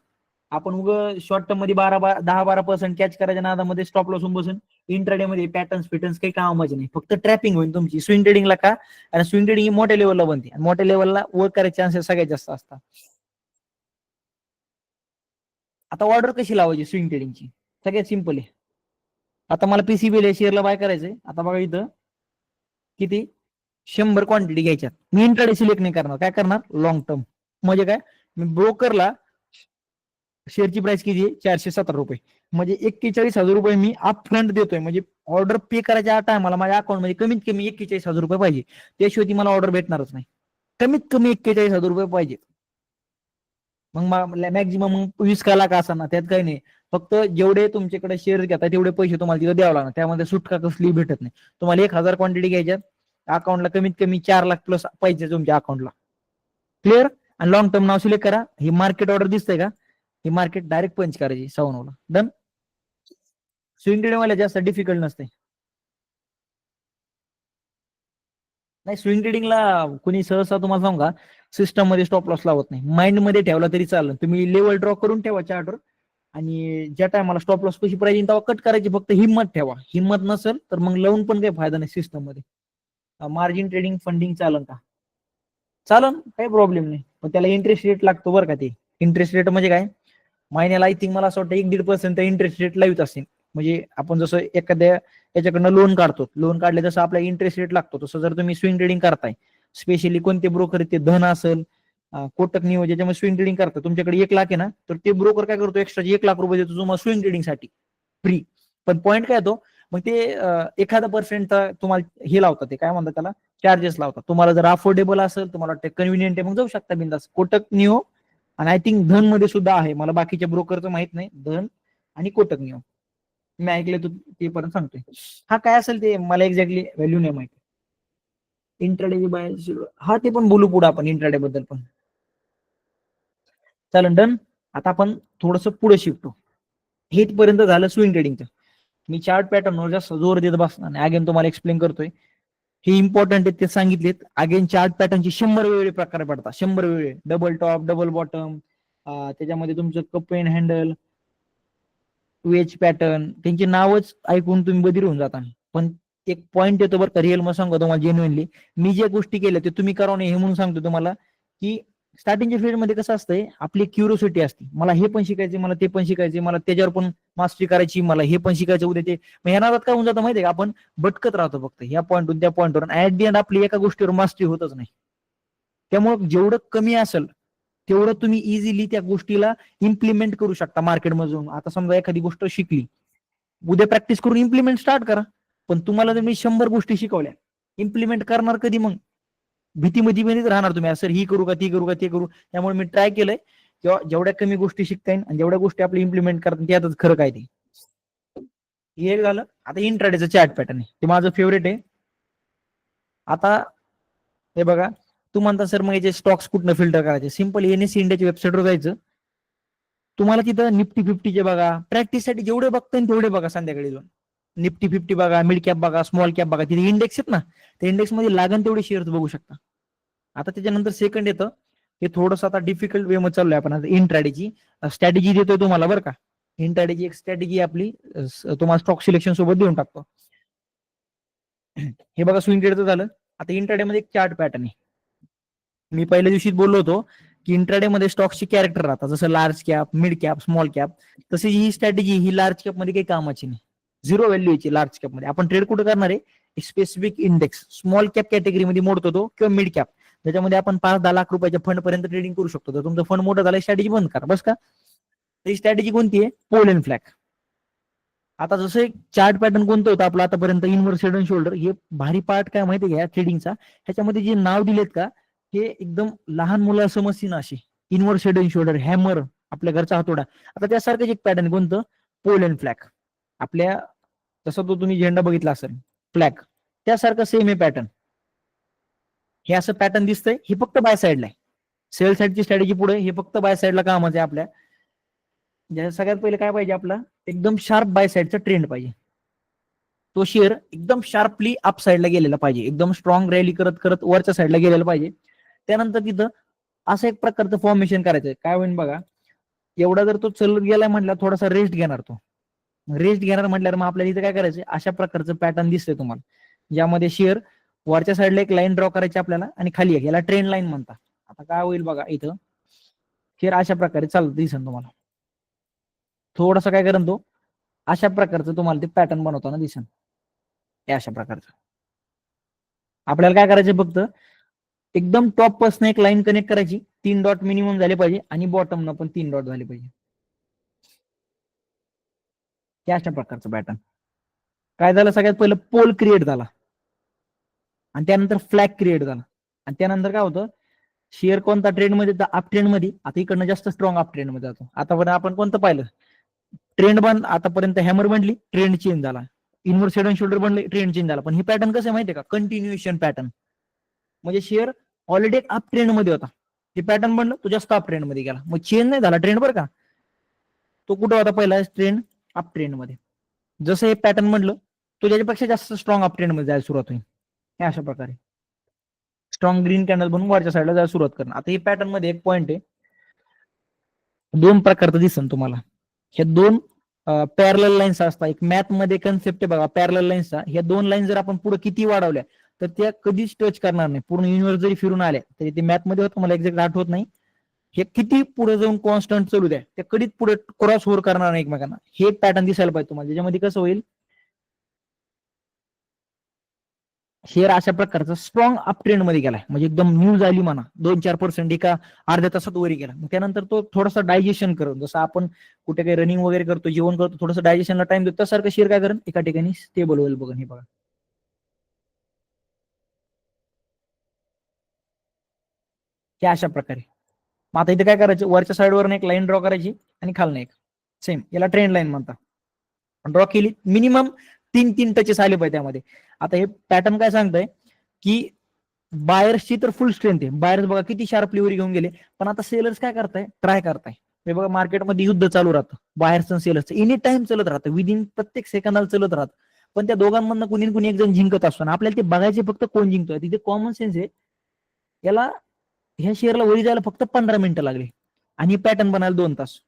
आपण उगं शॉर्ट टर्म मध्ये 10-12% कॅच करायच्या नादामध्ये स्टॉप लॉस होऊन बसून इंट्राडे मध्ये पॅटर्न्स काही कामाचे नाही. फक्त ट्रॅपिंग होईल तुमची स्विंग ट्रेडिंगला का, आणि स्विंग ट्रेडिंग ही मोठ्या लेवलला बनते आणि मोठ्या लेवलला वर्क करायचे चान्सेस सगळ्यात जास्त असतात. आता ऑर्डर कशी लावायची स्विंग ट्रेडिंगची? सगळ्यात सिंपल आहे. आता मला पीसीबी शेअरला बाय करायचंय. आता बघा इथं किती 100 क्वांटिटी घ्यायच्यात. मी इंट्राडे सिलेक्ट नाही करणार, काय करणार लॉंग टर्म. म्हणजे काय, मी ब्रोकरला शेअरची प्राइस किती आहे 417 रुपये, म्हणजे 41,000 रुपये मी अप फ्रंट देतोय. म्हणजे ऑर्डर पे करायच्या टायमाला माझ्या अकाउंटमध्ये कमीत कमी 41,000 रुपये पाहिजे. त्याशिवाय ती मला ऑर्डर भेटणारच नाही. कमीत कमी 41,000 रुपये पाहिजे. मग मॅक्झिमम 20 लाख असा ना, त्यात काही नाही. फक्त जेवढे तुमच्याकडे शेअर घेतात तेवढे पैसे तुम्हाला तिथे द्यावं लागणार. त्यामध्ये सुटका कसली भेटत नाही. तुम्हाला 1,000 क्वांटिटी घ्यायच्यात, अकाउंटला कमीत कमी 4 लाख प्लस पाहिजे तुमच्या अकाउंटला. क्लिअर. आणि लॉंग टर्म नाव सिलेक्ट करा. ही मार्केट ऑर्डर दिसतंय का, ही मार्केट डायरेक्ट पंच करायची 9:15. डन. स्विंग ट्रेडिंग वाला जास्त डिफिकल्ट नसते. नाही, स्विंग ट्रेडिंगला कुणी सहसा तुम्हाला सांगा सिस्टम मध्ये स्टॉप लॉस लावत नाही. माइंड मध्ये ठेवला तरी चालेल. तुम्ही लेवल ड्रॉ करून ठेवा चार्टवर, आणि ज्या टायमाला स्टॉप लॉस कशी प्राइस तेव्हा कट करायची. फक्त हिंमत ठेवा. हिंमत नसेल तर मग लावून पण काही फायदा नाही सिस्टम मध्ये. मार्जिन ट्रेडिंग फंडिंग चालन का? चालन, काही प्रॉब्लेम नाही. पण त्याला इंटरेस्ट रेट लागतो बरं का. ते इंटरेस्ट रेट म्हणजे काय, महिन्याला आय थिंक मला असं वाटतं 1-1.5% इंटरेस्ट रेट लावित असेल. म्हणजे आपण जसं एखाद्या याच्याकडनं लोन काढतो, लोन काढले जसं आपला इंटरेस्ट रेट लागतो, तसं जर तुम्ही स्विंग ट्रेडिंग करताय, स्पेशली कोणते ब्रोकर ते धन असेल, कोटक नियो, ज्याच्यामध्ये स्विंग ट्रेडिंग करतात, तुमच्याकडे 1 लाख आहे ना, तर ते ब्रोकर काय करतो एक्स्ट्रा 1 लाख रुपये देतो तुम्हाला स्विंग ट्रेडिंगसाठी फ्री. पण पॉईंट काय येतो, मग ते एखादा पर्सेंटचा तुम्हाला हे लावतात, ते काय म्हणतात त्याला, चार्जेस लावतात. तुम्हाला जर अफोर्डेबल असेल, तुम्हाला वाटतं कन्व्हिनियंट आहे, मग जाऊ शकता बिंदास. कोटक नियो आणि आय थिंक धन मध्ये सुद्धा आहे, मला बाकीच्या ब्रोकरचं माहित नाही. धन आणि कोटक नियो मी ऐकलं, तर ते पर्यंत सांगतोय. हा काय असेल ते मला एक्झॅक्टली व्हॅल्यू नाही माहिती. इंट्राडे बाय, हा ते पण बोलू पुढे आपण इंट्राडे बद्दल पण. चालेल, डन. आता आपण थोडस पुढे शिकतो. हे पर्यंत झालं स्विंग ट्रेडिंगचं. मी चार्ट पॅटर्नवर जास्त जोर देत बसणार नाही. अगेन तुम्हाला एक्सप्लेन करतोय, हे इम्पॉर्टंट आहेत ते सांगितलेत. अगेन चार्ट पॅटर्नचे 100 वेगवेगळे प्रकार पडतात. 100 वेगळे, डबल टॉप, डबल बॉटम, त्याच्यामध्ये तुमचं cup and handle, wedge pattern, त्यांची नावच ऐकून तुम्ही बधीर होऊन जाता. पण एक पॉईंट येतो बरं का, रिअल मग सांगतो तुम्हाला जेन्युइनली, मी ज्या गोष्टी केल्या ते तुम्ही करा नाही हे म्हणून सांगतो तुम्हाला, की स्टार्टिंगच्या फील्ड मध्ये कसं असतंय, आपली क्युरिओसिटी असते. मला हे पण शिकायचे, मला ते पण शिकायचे, मला त्याच्यावर पण मास्टरी करायची, मला हे पण शिकायचं उद्या ते. मग ह्या नादात काय होऊन जातं माहितीये का, आपण भटकत राहतो फक्त ह्या पॉईंटून त्या पॉईंटवर. ऍट दी एंड आपली एका गोष्टीवर मास्टरी होतच नाही. त्यामुळे जेवढं कमी असेल तेवढं तुम्ही इझिली त्या गोष्टीला इम्प्लिमेंट करू शकता मार्केटमधून. आता समजा एखादी गोष्ट शिकली, उद्या प्रॅक्टिस करून इम्प्लिमेंट स्टार्ट करा. पण तुम्हाला जर मी 100 गोष्टी शिकवल्या, इम्प्लिमेंट करणार कधी? मग भीतीमध्ये राहणार तुम्ही, असं ही करू का, ती करू का, ते करू. त्यामुळे मी ट्राय केलंय किंवा जेवढ्या कमी गोष्टी शिकता येईल आणि जेवढ्या गोष्टी आपली इम्प्लिमेंट करतात त्यातच खरं काय ते. हे झालं. आता इंट्राडेचं चार्ट पॅटर्न आहे, ते माझं फेवरेट आहे. आता हे बघा, तू म्हणता सर मग याचे स्टॉक्स कुठनं फिल्टर करायचे? सिंपल, एनएससी इंडियाच्या वेबसाईटवर जायचं. तुम्हाला तिथं निफ्टी 50चे बघा, प्रॅक्टिससाठी जेवढे बघता येईल तेवढे बघा. संध्याकाळी जाऊन निफ्टी 50 बघा, मिड कॅप बघा, स्मॉल कॅप बघा. तिथे इंडेक्स आहेत ना, त्या इंडेक्स मध्ये लागण तेवढे शेअर्स बघू शकता. आता त्याच्यानंतर सेकंड येतं, हे थोडंसं आता डिफिकल्ट वे मध्ये चाललोय आपण. आता इंट्राडेची स्ट्रॅटेजी देतोय तुम्हाला बरं का. इंट्राडेची एक स्ट्रॅटेजी आपली तुम्हाला स्टॉक सिलेक्शन सोबत देऊन टाकतो. हे बघा स्विंग ट्रेडचं झालं. आता इंट्राडे मध्ये एक चार्ट पॅटर्न आहे. मी पहिल्या दिवशीच बोललो होतो की इंट्राडे मध्ये स्टॉक्सची कॅरेक्टर राहतात, जसं large cap, mid cap, small cap. तशी ही स्ट्रॅटेजी ही लार्ज कॅप मध्ये काही कामाची नाही. झिरो व्हॅल्यू याची लार्ज कॅप मध्ये. आपण ट्रेड कुठे करणार आहे, स्पेसिफिक इंडेक्स स्मॉल कॅप कॅटेगरीमध्ये मोडतो तो, किंवा मिड कॅप. त्याच्यामध्ये आपण 5-10 लाख रुपयाच्या फंड पर्यंत ट्रेडिंग करू शकतो. तर तुमचं फंड मोठं झालं स्ट्रॅटेजी बंद करा बस का. ही स्ट्रॅटेजी कोणती आहे? Pole and flag. आता जसं एक चार्ट पॅटर्न कोणतं होतं आपलं आतापर्यंत, इनव्हर्स हेड अँड शोल्डर. हे भारी पार्ट काय माहिती आहे का ट्रेडिंगचा, ह्याच्यामध्ये जे नाव दिलेत का हे एकदम लहान मुलं समजतील ना अशी. Inverse head and shoulder, hammer, आपल्या घरचा हातोडा. आता त्यासारखंच एक पॅटर्न कोणतं? Pole and flag. आपल्या जसा तो तुम्ही झेंडा बघितला असेल फ्लॅग, त्यासारखं सेम हे पॅटर्न. हे असं पॅटर्न दिसतंय, हे फक्त बाय साईडला आहे. सेल साईडची स्ट्रॅटेजी पुढे, हे फक्त बाय साईडला कामाचं आहे आपल्या. सगळ्यात पहिले काय पाहिजे आपला, एकदम शार्प बाय साईडचा ट्रेंड पाहिजे. तो शेअर एकदम शार्पली अप साईडला गेलेला पाहिजे, एकदम स्ट्रॉंग रॅली करत करत वरच्या साईडला गेलेला पाहिजे. त्यानंतर तिथं असं एक प्रकारचं फॉर्मेशन करायचं. काय होईल बघा, एवढा जर तो चलत गेलाय म्हटलं थोडासा रेस्ट घेणार तो. रेस्ट घेणार म्हटल्यावर मग आपल्याला इथं काय करायचं, अशा प्रकारचं पॅटर्न दिसतंय तुम्हाला, ज्यामध्ये शेअर वरच्या साईडला एक लाईन ड्रॉ करायची आपल्याला आणि खाली एक, याला ट्रेंड लाईन म्हणतात. आता काय होईल बघा, इथं शेअर अशा प्रकारे चालत दिसेल तुम्हाला. थोडंसं काय करेन तो, अशा प्रकारचं तुम्हाला ते पॅटर्न बनवताना दिसेल. अशा प्रकारचं आपल्याला काय करायचं, फक्त एकदम टॉप पासून एक लाईन कनेक्ट करायची, 3 डॉट मिनिमम झाले पाहिजे आणि बॉटम न पण 3 डॉट झाले पाहिजे. अशा प्रकारचं पॅटर्न. काय झालं, सगळ्यात पहिलं पोल क्रिएट झाला आणि त्यानंतर फ्लॅग क्रिएट झाला. आणि त्यानंतर काय होतं, शेअर कोणता ट्रेंड मध्ये, अप ट्रेंड मध्ये. आता इकडनं जास्त स्ट्रॉंग अप ट्रेंड मध्ये जातो. आतापर्यंत आपण कोणतं पाहिलं, ट्रेंड बंद, आतापर्यंत हॅमर बनली, ट्रेंड चेंज झाला. इनव्हर्स हेड अँड शोल्डर बनले, ट्रेंड चेंज झाला. पण हे पॅटर्न कसं आहे माहितीये का, कंटिन्युएशन पॅटर्न. म्हणजे शेअर ऑलरेडी एक अप ट्रेंड मध्ये होता, ते पॅटर्न बनलं, तो जास्त अप ट्रेंड मध्ये गेला, मग चेंज नाही झाला ट्रेंड बरं का. तो कुठं होता पहिला ट्रेंड, अप ट्रेंड मध्ये. जसं हे पॅटर्न म्हणलं, तो त्याच्यापेक्षा जास्त स्ट्रॉंग अप ट्रेंड मध्ये जायला सुरुवात होईल. हे अशा प्रकारे स्ट्रॉंग ग्रीन कॅन्डल बनवून वरच्या साईडला जायला सुरुवात करणं. आता हे पॅटर्न मध्ये एक पॉईंट आहे, दोन प्रकारचं दिसन तुम्हाला. हे दोन पॅरलल लाईन्स असतात. एक मॅथ मध्ये कन्सेप्ट आहे बघा पॅरलल लाईन्सचा. ह्या दोन लाईन जर आपण पुढे किती वाढवल्या तर त्या कधीच टच करणार नाही. पूर्ण युनिव्हर्स जरी फिरून आल्या तरी ते मॅथ मध्ये होतं, मला एक्झॅक्ट आठवत नाही. हे किती पुढे जाऊन कॉन्स्टंट चालू द्या, त्या कधीच पुढे क्रॉस ओव्हर करणार नाही एकमेकांना. हे पॅटर्न दिसायला पाहिजे तुम्हाला, ज्याच्यामध्ये कसं होईल, शेअर अशा प्रकारचा स्ट्रॉंग अप ट्रेंड मध्ये गेलाय, म्हणजे एकदम न्यूज आली म्हणा, 2-4% एका अर्ध्या तासात वरी गेला. त्यानंतर तो थोडासा डायजेशन करत, जसं आपण कुठे काही रनिंग वगैरे करतो, जेवण करतो, थोडंसं डायजेशनला टाइम देतो, त्यासारखं शेअर काय करेल, एका ठिकाणी स्टेबल होईल. बघा हे बघा, हे अशा प्रकारे. मग आता इथे काय करायचं, वरच्या साईडवर एक लाईन ड्रॉ करायची आणि खालनं एक सेम, याला ट्रेंड लाईन म्हणतात. ड्रॉ केली, मिनिमम 3 टचेस आले पाहिजे त्यामध्ये. आता हे पॅटर्न काय सांगतंय की बायर्सची तर फुल स्ट्रेंथ आहे, बायर्स बघा किती शार्पली वर घेऊन गेले. पण आता सेलर्स काय करताय, ट्राय करताय. हे बघा मार्केटमध्ये युद्ध चालू राहतं, बायर्स आणि सेलर्स एनी टाइम चालत राहतं, विदिन प्रत्येक सेकंदाला चालत राहतं. पण त्या दोघांमधनं कुणी कुणी एक जण जिंकत असतो, आपल्याला ते बघायचे फक्त कोण जिंकतोय. तिथे कॉमन सेन्स आहे, याला ह्या शेअरला वरी जायला फक्त 15 मिनिटं लागली आणि पॅटर्न बनायला 2 तास.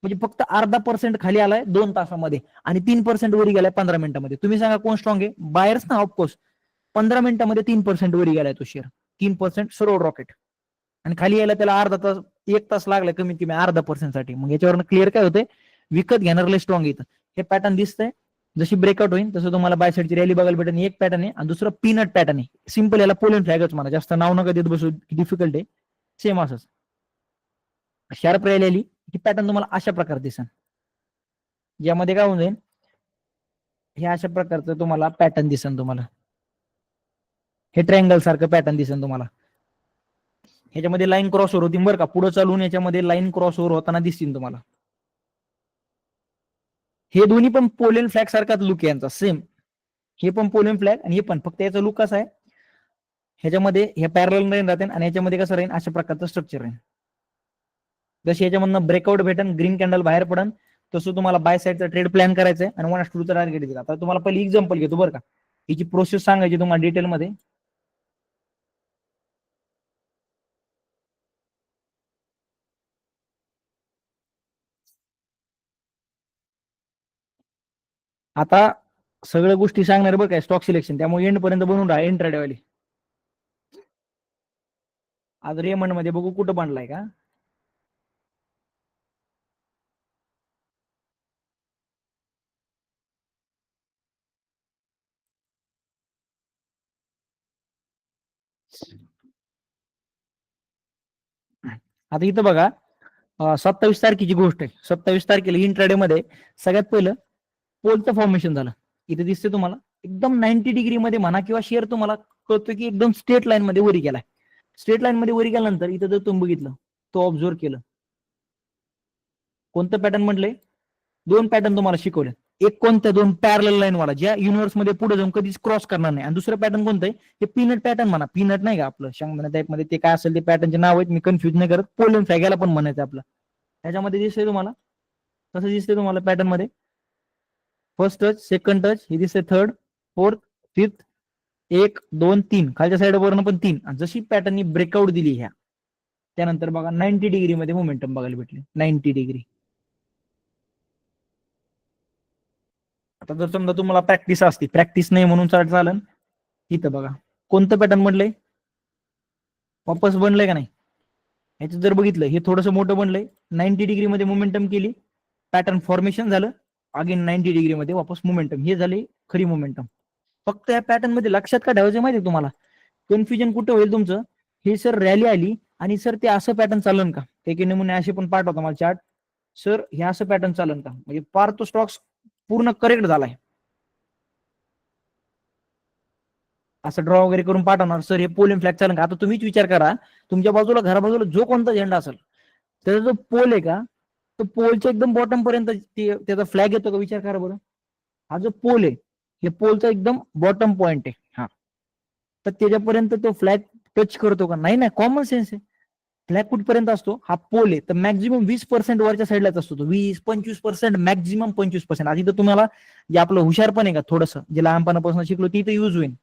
म्हणजे फक्त अर्धा% खाली आलाय 2 तासामध्ये आणि 3% वरी गेलाय 15 मिनिटांमध्ये. तुम्ही सांगा कोण स्ट्रॉंग आहे, बायर्स ना ऑफकोर्स. 15 मिनिटांमध्ये 3% वरी गेलाय तो शेअर, 3% सरळ रॉकेट. आणि खाली यायला त्याला अर्धा तास, 1 तास लागलाय कमीत कमी अर्धा% साठी. मग याच्यावर क्लिअर काय होतंय, विकत घेणारला स्ट्रॉंग येतं. हे पॅटर्न दिसतंय, जशी ब्रेकआउट होईल तसं तुम्हाला बाय साईडची रॅली बघायला भेटेल. एक पॅटर्न आहे आणि दुसरं पीनट पॅटर्न आहे. सिंपल, याला पोलन फ्लॅगच म्हणा, जास्त नाव नका देत बसू, डिफिकल्ट आहे. सेम असंच शार्प रॅली आली ही पॅटर्न तुम्हाला अशा प्रकारे दिसेल, यामध्ये काय होऊन जाईल, हे अशा प्रकारचं तुम्हाला पॅटर्न दिसेल. तुम्हाला हे ट्रायंगल सारखं पॅटर्न दिसेल तुम्हाला. ह्याच्यामध्ये लाईन क्रॉस ओव्हर होती बरं का, पुढे चालून याच्यामध्ये लाईन क्रॉस ओव्हर होताना दिसतील तुम्हाला. हे दोन्ही पण पोलियन फ्लॅग सारखाच लुक आहे यांचा सेम. हे पण पोलियन फ्लॅग आणि हे पण, फक्त याचा लुक कसा आहे, ह्याच्यामध्ये हे पॅरल लाईन राहते आणि ह्याच्यामध्ये कसं राहील, अशा प्रकारचं स्ट्रक्चर राहील. जशी याच्यामधनं ब्रेकआउट भेटेल, ग्रीन कॅन्डल बाहेर पडन, तसं तुम्हाला बाय साईडचा ट्रेड प्लॅन करायचा आहे आणि 1:2चा टार्गेट दिला. आता तुम्हाला पहिली एक्झाम्पल घेतो बरं का, याची प्रोसेस सांगायची तुम्हाला डिटेलमध्ये. आता सगळ्या गोष्टी सांगणार बरं काय, स्टॉक सिलेक्शन, त्यामुळे एंड पर्यंत बनवून राहा, एंड ट्रेडवाली. आज रेमंड मध्ये बघू कुठं बनलाय का. आता इथं बघा 27 तारखेची गोष्ट आहे. 27 तारखेला इंट्राडे मध्ये सगळ्यात पहिलं पोलचं फॉर्मेशन झालं. इथे दिसते तुम्हाला एकदम 90 डिग्री मध्ये म्हणा किंवा शेअर तुम्हाला कळतो की एकदम स्ट्रेट लाईन मध्ये वरी गेलाय. स्ट्रेट लाईन मध्ये वरी गेल्यानंतर इथं जर तुम्ही बघितलं तो ऑब्झर्व केलं कोणतं पॅटर्न म्हटलंय, दोन पॅटर्न तुम्हाला शिकवले. एक कोणत्या दोन पॅरल लाईन वाला ज्या युनिव्हर्स मध्ये पुढे जाऊन कधीच क्रॉस करणार नाही. आणि दुसरं पॅटर्न कोणतं आहे, हे पीनट पॅटर्न म्हणा. पीनट नाही का आपलं शेंगदाणा टाईप मध्ये, ते काय असेल ते पॅटर्नचे नाव आहेत, मी कन्फ्युज नाही करत. पोलन फ्लॅग पण म्हणायचं आपलं. त्याच्यामध्ये दिसतंय तुम्हाला कसं दिसतंय तुम्हाला पॅटर्न मध्ये, फर्स्ट टच, सेकंड टच, हे दिसतंय थर्ड, फोर्थ, फिफ्थ, 1 2 3, खालच्या साईड वरून पण 3. जशी पॅटर्ननी ब्रेकआउट दिली ह्या त्यानंतर बघा 90 डिग्री मध्ये मोमेंटम बघायला भेटले. 90 डिग्री. आता जर समजा तुम्हाला प्रॅक्टिस असते, प्रॅक्टिस नाही म्हणून चालेल. इथं बघा कोणतं पॅटर्न बनलंय, वापस बनलंय का नाही. ह्याचं जर बघितलं हे थोडंसं मोठं बनलंय, 90 डिग्री मध्ये मोमेंटम केली, पॅटर्न फॉर्मेशन झालं, अगेन 90 डिग्री मध्ये वापस मोमेंटम, हे झाले खरी मोमेंटम. फक्त या पॅटर्न मध्ये लक्षात काय ठेवायचं माहिती तुम्हाला, कन्फ्युजन कुठं होईल तुमचं, हे सर रॅली आली आणि सर ते असं पॅटर्न चालन का, काही नमुने असे पण पाठवता मला चार्ट, सर हे असं पॅटर्न चालन का, म्हणजे पार तो स्टॉक्स पूर्ण करेक्ट झालाय असं ड्रॉ वगैरे करून पाठवणार, सर हे पोलिंग फ्लॅग चालन का. आता तुम्हीच विचार करा, तुमच्या बाजूला घराबाजूला जो कोणता झेंडा असेल त्याचा जो पोल आहे का, तो पोलच्या एकदम बॉटम पर्यंत त्याचा फ्लॅग येतो का, विचार करा बरं. हा जो पोल आहे, हे पोलचा एकदम बॉटम पॉइंट आहे हा, तर त्याच्यापर्यंत तो फ्लॅग टच करतो का, नाही ना, कॉमन सेन्स आहे. फ्लॅग कुठपर्यंत असतो, हा पोल आहे तर मॅक्झिमम 20% वरच्या साईडलाच असतो तो, 20-25%, मॅक्झिमम 25%. आधी तर तुम्हाला जे आपलं हुशार पण आहे का थोडंसं, जे लहानपणापासून शिकलो ती तर यूज होईल.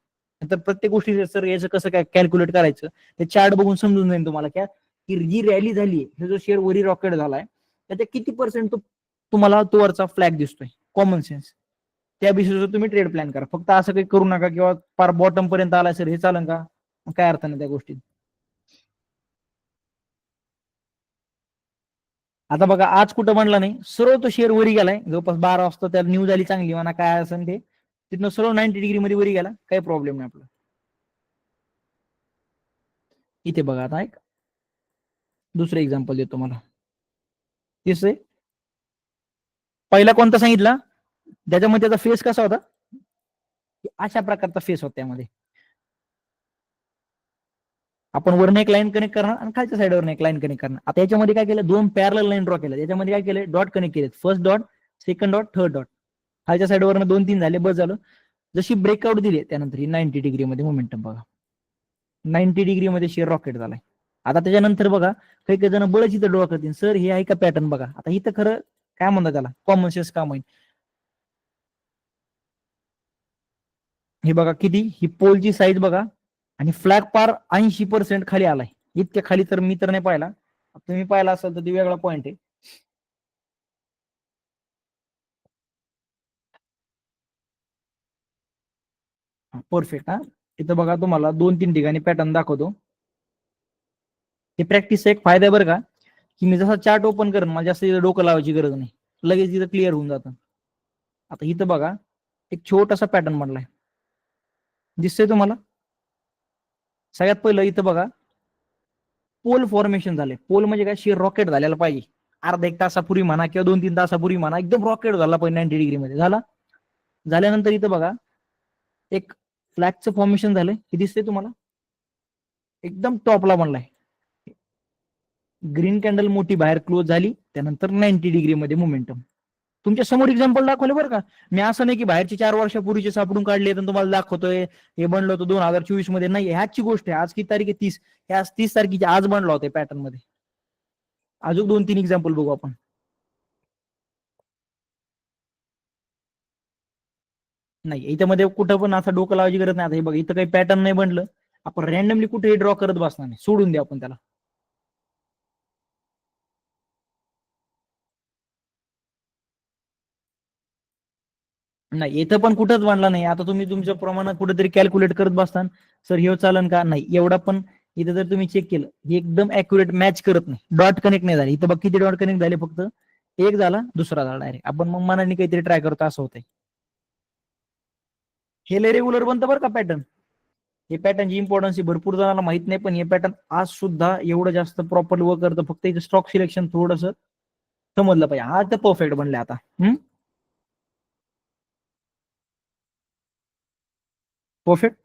तर प्रत्येक गोष्टी सर याचं कसं काय कॅल्क्युलेट करायचं ते चार्ट बघून समजून जाईल तुम्हाला, क्या की जी रॅली झाली, हे जो शेअर वरी रॉकेट झालाय त्याच्या किती पर्सेंट तुम्हाला तो वरचा फ्लॅग दिसतोय, कॉमन सेन्स. त्या बेसिसवर तुम्ही ट्रेड प्लॅन करा. फक्त असं काही करू नका किंवा पार बॉटम पर्यंत आला सर हे चालन का, काय अर्थ नाही त्या गोष्टीत. आता बघा आज कुठं म्हणला नाही, सरळ तो शेअर वरी गेलाय, जवळपास 12 वाजता त्याला न्यूज आली चांगली म्हणा काय असेल ते, तिथनं सरळ 90 डिग्री मध्ये वरी गेला, काही प्रॉब्लेम नाही आपला. इथे बघा आता एक दुसरं एक्झाम्पल देतो मला. तिसरे पहिला कोणता सांगितला, त्याच्यामध्ये त्याचा फेस कसा होता, अशा प्रकारचा फेस होता. त्यामध्ये आपण वरने एक लाईन कनेक्ट करणार आणि खालच्या साईडवर एक लाईन कनेक्ट करणार. आता याच्यामध्ये काय केलं, दोन पॅरल लाईन ड्रॉ केल्या, याच्यामध्ये काय केलं, डॉट कनेक्ट केले, first dot, second dot, third dot, खालच्या साईडवर 2-3 झाले, बस झालं. जशी ब्रेकआउट दिली त्यानंतर ही 90 डिग्री मध्ये मोमेंटम बघा, 90 डिग्री मध्ये शेअर रॉकेट झालाय. आता त्याच्यानंतर बघा काही काही जण बळच इथं ड्रॉ करतील, सर हे आहे का पॅटर्न बघा. आता इथं खरं काय म्हणतात त्याला, कॉमन सेन्स काम होईल. हे बघा किती, ही पोलची साईज बघा, आणि फ्लॅग पार 80% खाली आलाय. इतक्या खाली तर मी तर नाही पाहिला, तुम्ही पाहिला असेल तर ती वेगळा पॉईंट आहे. परफेक्ट. हा इथं बघा तुम्हाला 2-3 ठिकाणी पॅटर्न दाखवतो. हे प्रॅक्टिसचा एक फायदा आहे बरं का, की मी जसा चार्ट ओपन करेन मला जास्त इथं डोकं लावायची गरज नाही, लगेच इथं क्लिअर होऊन जातं. आता इथं बघा एक छोटासा पॅटर्न बनलाय, दिसतंय तुम्हाला. सगळ्यात पहिलं इथं बघा पोल फॉर्मेशन झाले. पोल म्हणजे काय, शेअर रॉकेट झालेला पाहिजे अर्धा एक तासापूर्वी म्हणा किंवा 2-3 तासापूर्वी म्हणा, एकदम रॉकेट झाला पाहिजे 90 डिग्री मध्ये. झाला, झाल्यानंतर इथं बघा एक फ्लॅगचं फॉर्मेशन झालंय, हे दिसतंय तुम्हाला, एकदम टॉपला बनलाय. ग्रीन कॅन्डल मोठी बाहेर क्लोज झाली, त्यानंतर 90 डिग्री मध्ये मोमेंटम. तुमच्या समोर एक्झाम्पल दाखवले बरं का, मी असं नाही की बाहेरचे 4 वर्षापूर्वीचे सापडून काढले तर तुम्हाला दाखवतोय हे बनलं होतं 2024 मध्ये. नाही, ह्याची गोष्ट आहे. आज किती तारीख आहे, 30. ह्या 30 तारखेची आज बनला होता पॅटर्न मध्ये. अजून 2-3 एक्झाम्पल बघू आपण. नाही याच्यामध्ये कुठं पण असं डोकं लावायची गरज नाही. आता हे बघ इथं काही पॅटर्न नाही बनलं, आपण रॅन्डमली कुठेही ड्रॉ करत बसणार नाही, सोडून द्या आपण त्याला. नाही इथं पण कुठंच बनला नाही. आता तुम्ही तुमच्या प्रमाणात कुठेतरी कॅल्क्युलेट करत बसता, सर हे चालन का, नाही एवढा पण. इथं जर तुम्ही चेक केलं, हे एकदम अॅक्युरेट मॅच करत नाही, डॉट कनेक्ट नाही झाले. इथं बघ किती डॉट कनेक्ट झाले, फक्त एक झाला, दुसरा झाला डायरेक्ट. आपण मग मनाने काहीतरी ट्राय करतो असं होतंय. हे रेग्युलर बनतं बरं का पॅटर्न. हे पॅटर्नची इम्पॉर्टन्स भरपूर जणांना माहित नाही, पण हे पॅटर्न आज सुद्धा एवढं जास्त प्रॉपर वर्क करतं. फक्त इथे स्टॉक सिलेक्शन थोडस समजलं पाहिजे. आज तर परफेक्ट बनले आता. परफेक्ट.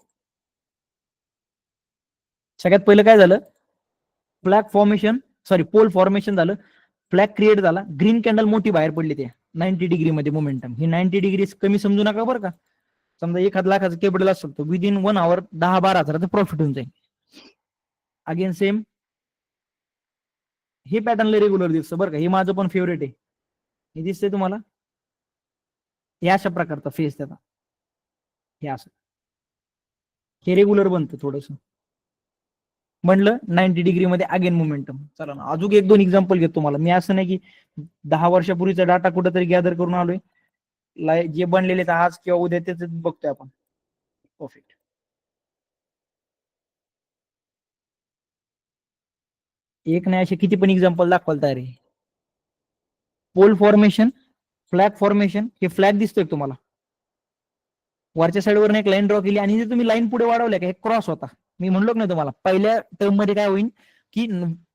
सगळ्यात पहिलं काय झालं, flag formation, sorry pole formation झालं, फ्लॅग क्रिएट झाला, ग्रीन कॅन्डल मोठी बाहेर पडली ते 90 डिग्री मध्ये मोमेंटम. ही 90 डिग्री कमी समजू नका बरं का. समजा 1,00,000 कॅपिटल असतो, विदिन 1 आवर 10-12 हजाराचं प्रॉफिट होऊन जाईल. अगेन सेम हे पॅटर्नला रेग्युलर दिसतं बरं का. हे माझं पण फेवरेट आहे. हे दिसतंय तुम्हाला, हे अशा प्रकारचा फेस त्याचा, हे असं हे रेग्युलर बनतं थोडस. म्हणलं 90 डिग्री मध्ये अगेन मोमेंटम. चला ना अजून 1-2 एक्झाम्पल घेतो तुम्हाला. मी असं नाही की 10 वर्षापूर्वीचा डाटा कुठेतरी गॅदर करून आलोय. जे बनलेले आज किंवा उद्या तेच बघतोय आपण. परफेक्ट. एक नाही असे किती पण एक्झाम्पल दाखवायला तयार आहे. Pole formation, flag formation. हे फ्लॅग दिसतोय तुम्हाला, वरच्या साईडवर एक लाईन ड्रॉ केली आणि जे तुम्ही लाईन पुढे वाढवल्या का, हे क्रॉस होता. मी म्हणलो नाही तुम्हाला, पहिल्या टर्म मध्ये काय होईल की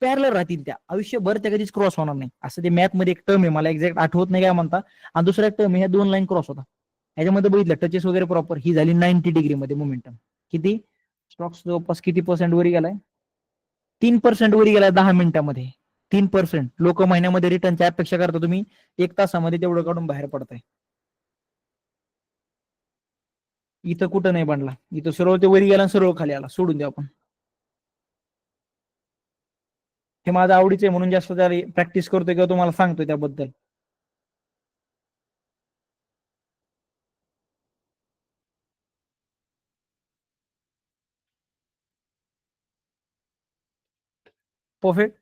पॅरलर राहतील त्या, आयुष्यभर त्या कधीच क्रॉस होणार नाही. असं ते मॅथ मध्ये एक टर्म आहे, मला एक्झॅक्ट आठवत नाही काय म्हणता. आणि दुसरा एक टर्म ह्या 2 लाईन क्रॉस होता. ह्याच्यामध्ये बघितलं टचेस वगैरे प्रॉपर. ही झाली 90 डिग्री मध्ये मोमेंटम. किती स्टॉक्स जवळपास किती पर्सेंट वरी गेलाय, 3% वरी गेलाय 10 मिनिटामध्ये. 3%. लोक महिन्यामध्ये रिटर्नच्या अपेक्षा करता, तुम्ही 1 तासामध्ये तेवढं काढून बाहेर पडताय. इथं कुठं नाही बनला, इथं सरळ ते वरी गेला, सरळ खाली आला. सोडून द्या आपण. हे माझं आवडीचं आहे म्हणून जास्त प्रॅक्टिस करतोय किंवा तुम्हाला सांगतोय त्याबद्दल. परफेक्ट.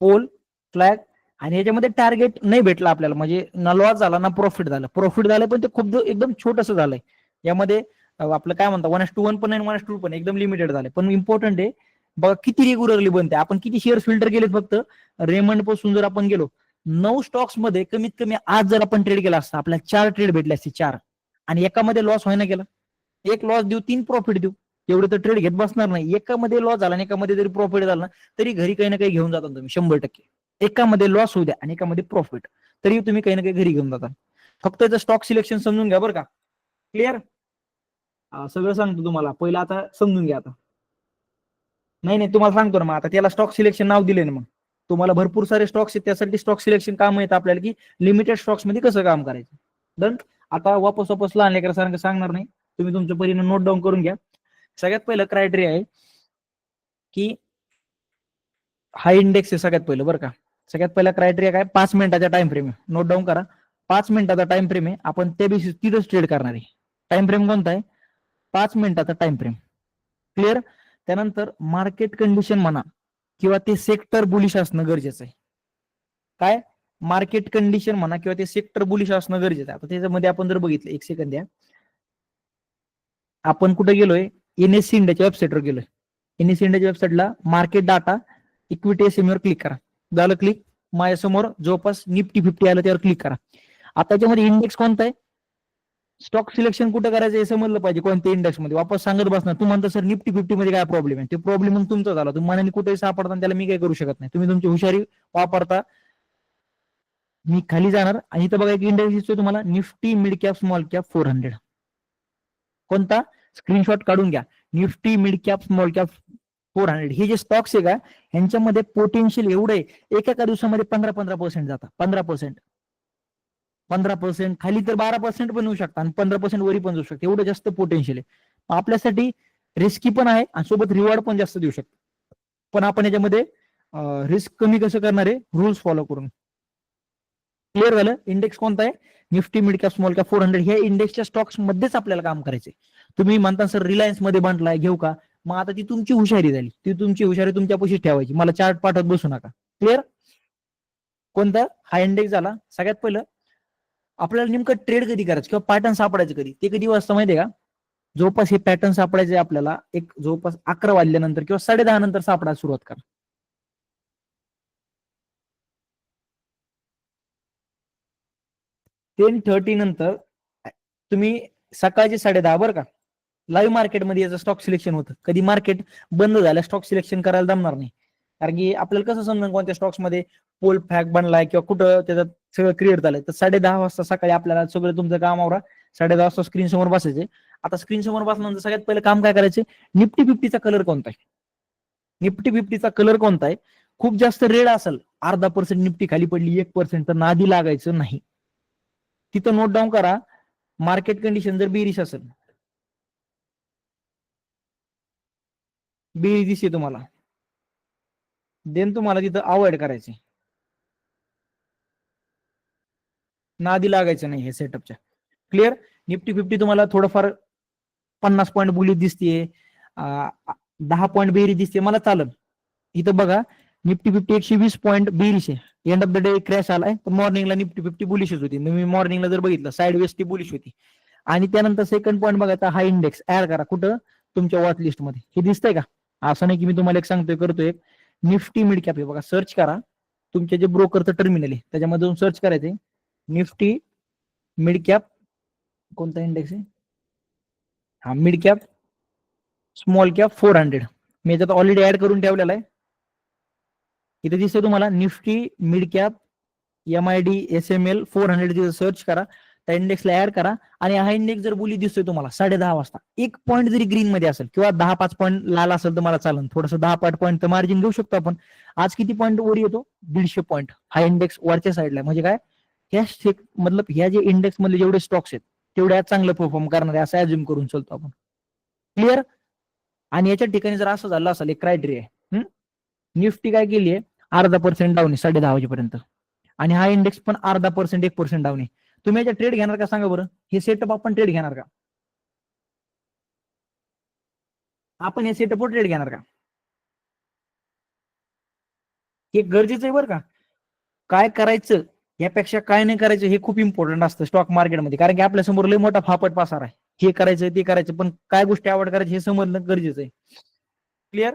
Pole, flag. आणि याच्यामध्ये टार्गेट नाही भेटला आपल्याला, म्हणजे ना लॉस झाला ना प्रॉफिट झालं. प्रॉफिट झालं पण ते खूप एकदम छोटस झालंय. यामध्ये आपलं काय म्हणतात 1:1 पण नाही, 1:2 पण एकदम लिमिटेड झालंय. पण इम्पॉर्टंट आहे बघा किती रेग्युलरली बनते. आपण किती शेअर फिल्टर केलेत फक्त रेमंड पासून जर आपण गेलो 9 स्टॉक्स मध्ये, कमीत कमी आज जर आपण ट्रेड केला असता आपल्याला 4 ट्रेड भेटले असते, 4. आणि एकामध्ये लॉस व्हायला गेला. एक लॉस देऊ 3 प्रॉफिट देऊ, एवढं तर ट्रेड घेत बसणार नाही. एकामध्ये लॉस झाला आणि एकामध्ये जरी प्रॉफिट झाला ना, तरी घरी काही ना काही घेऊन जाता तुम्ही 100%. एकामध्ये लॉस होऊ द्या आणि एकामध्ये प्रॉफिट, तरी तुम्ही काही ना काही घरी घेऊन जाता. फक्त याचं स्टॉक सिलेक्शन समजून घ्या बरं का. क्लिअर. सगळं सांगतो तुम्हाला, पहिलं आता समजून घ्या. आता नाही नाही तुम्हाला सांगतो ना, मग आता त्याला स्टॉक सिलेक्शन नाव दिले ना. मग तुम्हाला भरपूर सारे स्टॉक्स आहेत, त्यासाठी स्टॉक सिलेक्शन काम येतं आपल्याला, की लिमिटेड स्टॉक्स मध्ये कसं काम करायचं. डन. आता वापस लहान लेकरांसारखं सांगणार नाही, तुम्ही तुमच्या परीने नोट डाऊन करून घ्या. सगळ्यात पहिलं क्रायटेरिया आहे की हा इंडेक्स आहे सगळ्यात पहिलं बरं का. सगळ्यात पहिला क्रायटेरिया काय, 5 मिनिटाचा टाइम फ्रेम आहे. नोट डाऊन करा. 5 मिनिटाचा टाइम फ्रेम आहे, आपण त्या बेसिस तिथंच ट्रेड करणार आहे. टाइम फ्रेम कोणता आहे, 5 मिनिटाचा टाइम फ्रेम. क्लिअर. त्यानंतर मार्केट कंडिशन म्हणा किंवा ते सेक्टर बुलिश असणं गरजेचं आहे. काय, मार्केट कंडिशन म्हणा किंवा ते सेक्टर बुलिश असणं गरजेचं आहे. आता त्याच्यामध्ये आपण जर बघितलं, 1 सेकंद द्या. आपण कुठे गेलोय, एनएससी इंडियाच्या वेबसाईटवर गेलोय. एनएससी इंडियाच्या वेबसाईटला मार्केट डाटा इक्विटी एसएमई वर क्लिक करा. झालं क्लिक. माझ्यासमोर जवळपास निफ्टी 50 आलं, त्यावर क्लिक करा. आता त्याच्यामध्ये इंडेक्स कोणता आहे, स्टॉक सिलेक्शन कुठं करायचं हे समजलं पाहिजे. कोणत्या इंडेक्स मध्ये वापस सांगत बसणार. तू म्हणता सर निफ्टी 50 मध्ये काय प्रॉब्लेम आहे, ते प्रॉब्लेम मग तुमचा झाला. तुम्ही मनाने कुठेही सापडता, त्याला मी काय करू शकत नाही. तुम्ही तुमची हुशारी वापरता. मी खाली जाणार आणि इथं बघा एक इंडेक्स दिसतोय तुम्हाला, Nifty mid cap small cap 400. कोणता, स्क्रीनशॉट काढून घ्या. Nifty mid cap small cap 400. हे जे स्टॉक्स आहे का, यांच्यामध्ये पोटेन्शियल एवढं आहे, एका दिवसामध्ये 15% जातात. 15%, 15%, खाली तर 12% पण येऊ शकतात आणि 15% वरी पण जाऊ शकते. एवढं जास्त पोटेन्शियल आहे. आपल्यासाठी रिस्की पण आहे आणि सोबत रिवॉर्ड पण जास्त देऊ शकतो. पण आपण याच्यामध्ये रिस्क कमी कसं करणार आहे, रूल्स फॉलो करून. क्लिअर झालं. इंडेक्स कोणता आहे, Nifty mid cap small cap 400. ह्या इंडेक्सच्या स्टॉक्स मध्येच आपल्याला काम करायचे. तुम्ही म्हणता सर रिलायन्स मध्ये बांधलाय, घेऊ का, मग आता ती तुमची हुशारी झाली. ती तुमची हुशारी तुमच्यापाशीच ठेवायची, मला चार्ट पाठवत बसू नका. क्लिअर. कोणता, हा इंडेक्स झाला. सगळ्यात पहिलं आपल्याला नेमकं ट्रेड कधी करायचं किंवा पॅटर्न सापडायचं कधी, ते कधी वाजता माहितीये का, जवळपास हे पॅटर्न सापडायचे आपल्याला एक जवळपास 11 वाजल्यानंतर किंवा 10:30 नंतर सापडायला सुरुवात करा. 10:30 नंतर तुम्ही सकाळचे 10:30 बरं का, लाईव्ह मार्केटमध्ये याचं स्टॉक सिलेक्शन होतं. कधी मार्केट बंद झालं स्टॉक सिलेक्शन करायला जमणार नाही, कारण की आपल्याला कसं समजेल कोणत्या स्टॉक्स मध्ये पोल फॅक बनलाय किंवा कुठं त्याच्यात सगळं क्रिएट झालंय. तर 10:30 वाजता सकाळी आपल्याला सगळं तुमचं काम आवरा, 10:30 वाजता स्क्रीन समोर बसायचे. आता स्क्रीन समोर बसल्यानंतर सगळ्यात पहिलं काम काय करायचे, निफ्टी 50चा कलर कोणता आहे, निफ्टी 50चा कलर कोणता आहे. खूप जास्त रेड असेल, 0.5% निफ्टी खाली पडली, 1% तर नादी लागायचं नाही. तिथं नोट डाऊन करा, मार्केट कंडिशन जर बेरिश असेल, बेरिश दिसते तुम्हाला, देन तुम्हाला तिथं अवॉइड करायचे, नादी लागायचं नाही हे सेटअपच्या. क्लिअर. निफ्टी 50 तुम्हाला थोडंफार 50 पॉईंट बुलीत दिसतीये, 10 पॉईंट बेरी दिसते, मला चालत. इथं बघा निफ्टी 50 120 पॉईंट बेरीश आहे. End of the day crash आलाय, तर मॉर्निंगला निफ्टी 50 बुलिशच होती. मी मॉर्निंगला जर बघितलं साईड वेस्ट ती बुलिश होती. आणि त्यानंतर सेकंड पॉईंट बघायचा, हा इंडेक्स ऍड करा कुठं, तुमच्या वॉच लिस्ट मध्ये. हे दिसतंय का, असं नाही की मी तुम्हाला एक सांगतोय करतोय. निफ्टी मिड कॅप आहे बघा, सर्च करा, तुमच्या जे ब्रोकरचं टर्मिनल आहे त्याच्यामध्ये जाऊन सर्च करायचंय निफ्टी मिड कॅप. कोणता इंडेक्स आहे हा, मिड कॅप स्मॉल कॅप 400. मी याच्यात ऑलरेडी ऍड करून ठेवलेला आहे. इथे दिसतंय तुम्हाला Nifty mid cap MID SML 400 search करा, त्या इंडेक्सला ऍड करा. आणि हा इंडेक्स जर बोली दिसतोय तुम्हाला 10:30 वाजता, एक पॉईंट जरी ग्रीन मध्ये असेल किंवा 10-5 पॉईंट लाल असेल तर मला चालेल, थोडंसं 10-5 पॉईंट तर मार्जिन घेऊ शकतो आपण. आज किती पॉईंट वर येतो, 150 पॉईंट. हा इंडेक्स वरच्या साईडला, म्हणजे काय, ह्या मतलब ह्या जे इंडेक्स मधले जेवढे स्टॉक्स आहेत तेवढे आज चांगलं परफॉर्म करणार आहे असं ऍज्युम करून चलतो आपण. क्लिअर. आणि याच्या ठिकाणी जर असं झालं असेल, एक क्रायटेरिया, निफ्टी काय केली आहे, 0.5% डाऊन आहे 10:30 वाजेपर्यंत, आणि हा इंडेक्स पण 0.5% 1% डाऊन आहे. तुम्ही याच्या ट्रेड घेणार का सांगा बरं, हे सेटअप आपण ट्रेड घेणार का, आपण हे सेटअपवर ट्रेड घेणार का. हे गरजेचं आहे बरं का. काय करायचं यापेक्षा काय नाही करायचं हे खूप इम्पॉर्टंट असतं स्टॉक मार्केटमध्ये, कारण की आपल्या समोर लय मोठा फापट पासार आहे. हे करायचं ते करायचं, पण काय गोष्टी आवड करायची हे समजणं गरजेचं आहे. क्लिअर.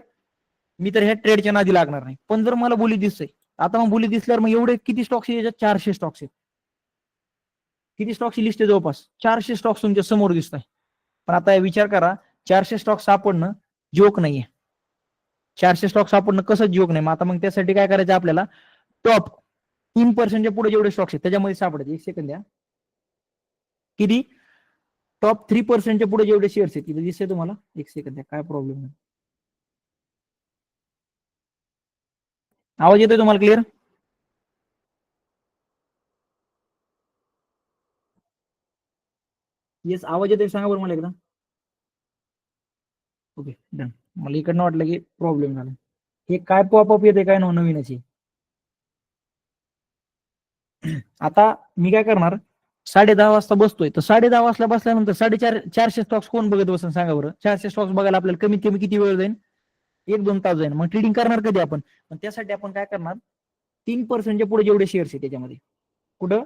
मी तर ह्या ट्रेडच्या नादी लागणार नाही. पण जर मला बोली दिसतंय, आता मग बोली दिसल्यावर मग एवढे किती स्टॉक्स आहेत, 400 स्टॉक्स आहेत. किती स्टॉक्सची लिस्ट आहे, जवळपास 400 स्टॉक्स तुमच्या समोर दिसत आहे. पण आता विचार करा, 400 स्टॉक सापडणं जोक नाहीये. 400 स्टॉक सापडणं कसं जोक नाही. मग आता मग त्यासाठी काय करायचं आपल्याला, टॉप 3%च्या पुढे जेवढे स्टॉक्स आहेत त्याच्यामध्ये सापडायचे. एक सेकंद द्या, किती, टॉप 3%च्या पुढे जेवढे शेअर्स आहेत तिथे दिसते तुम्हाला. एक सेकंद द्या, काय प्रॉब्लेम आहे, आवाज येतोय तुम्हाला क्लिअर. येस, आवाज येतोय, सांगा बरं मला एकदा. Okay done. मला इकडनं वाटलं की प्रॉब्लेम झाला. हे काय पॉपअप येते काय नवीनची. आता मी काय करणार, 10:30 वाजता बसतोय, तर 10:30 वाजता बसल्यानंतर 450 स्टॉक्स कोण बघत बसून सांगा बरं. 400 स्टॉक्स बघायला आपल्याला कमीत कमी किती वेळ जाईल, 1-2 तास जाईल. मग ट्रेडिंग करणार कधी आपण, पण त्यासाठी आपण काय करणार, 3%च्या पुढे जेवढे शेअर्स आहेत त्याच्यामध्ये, कुठं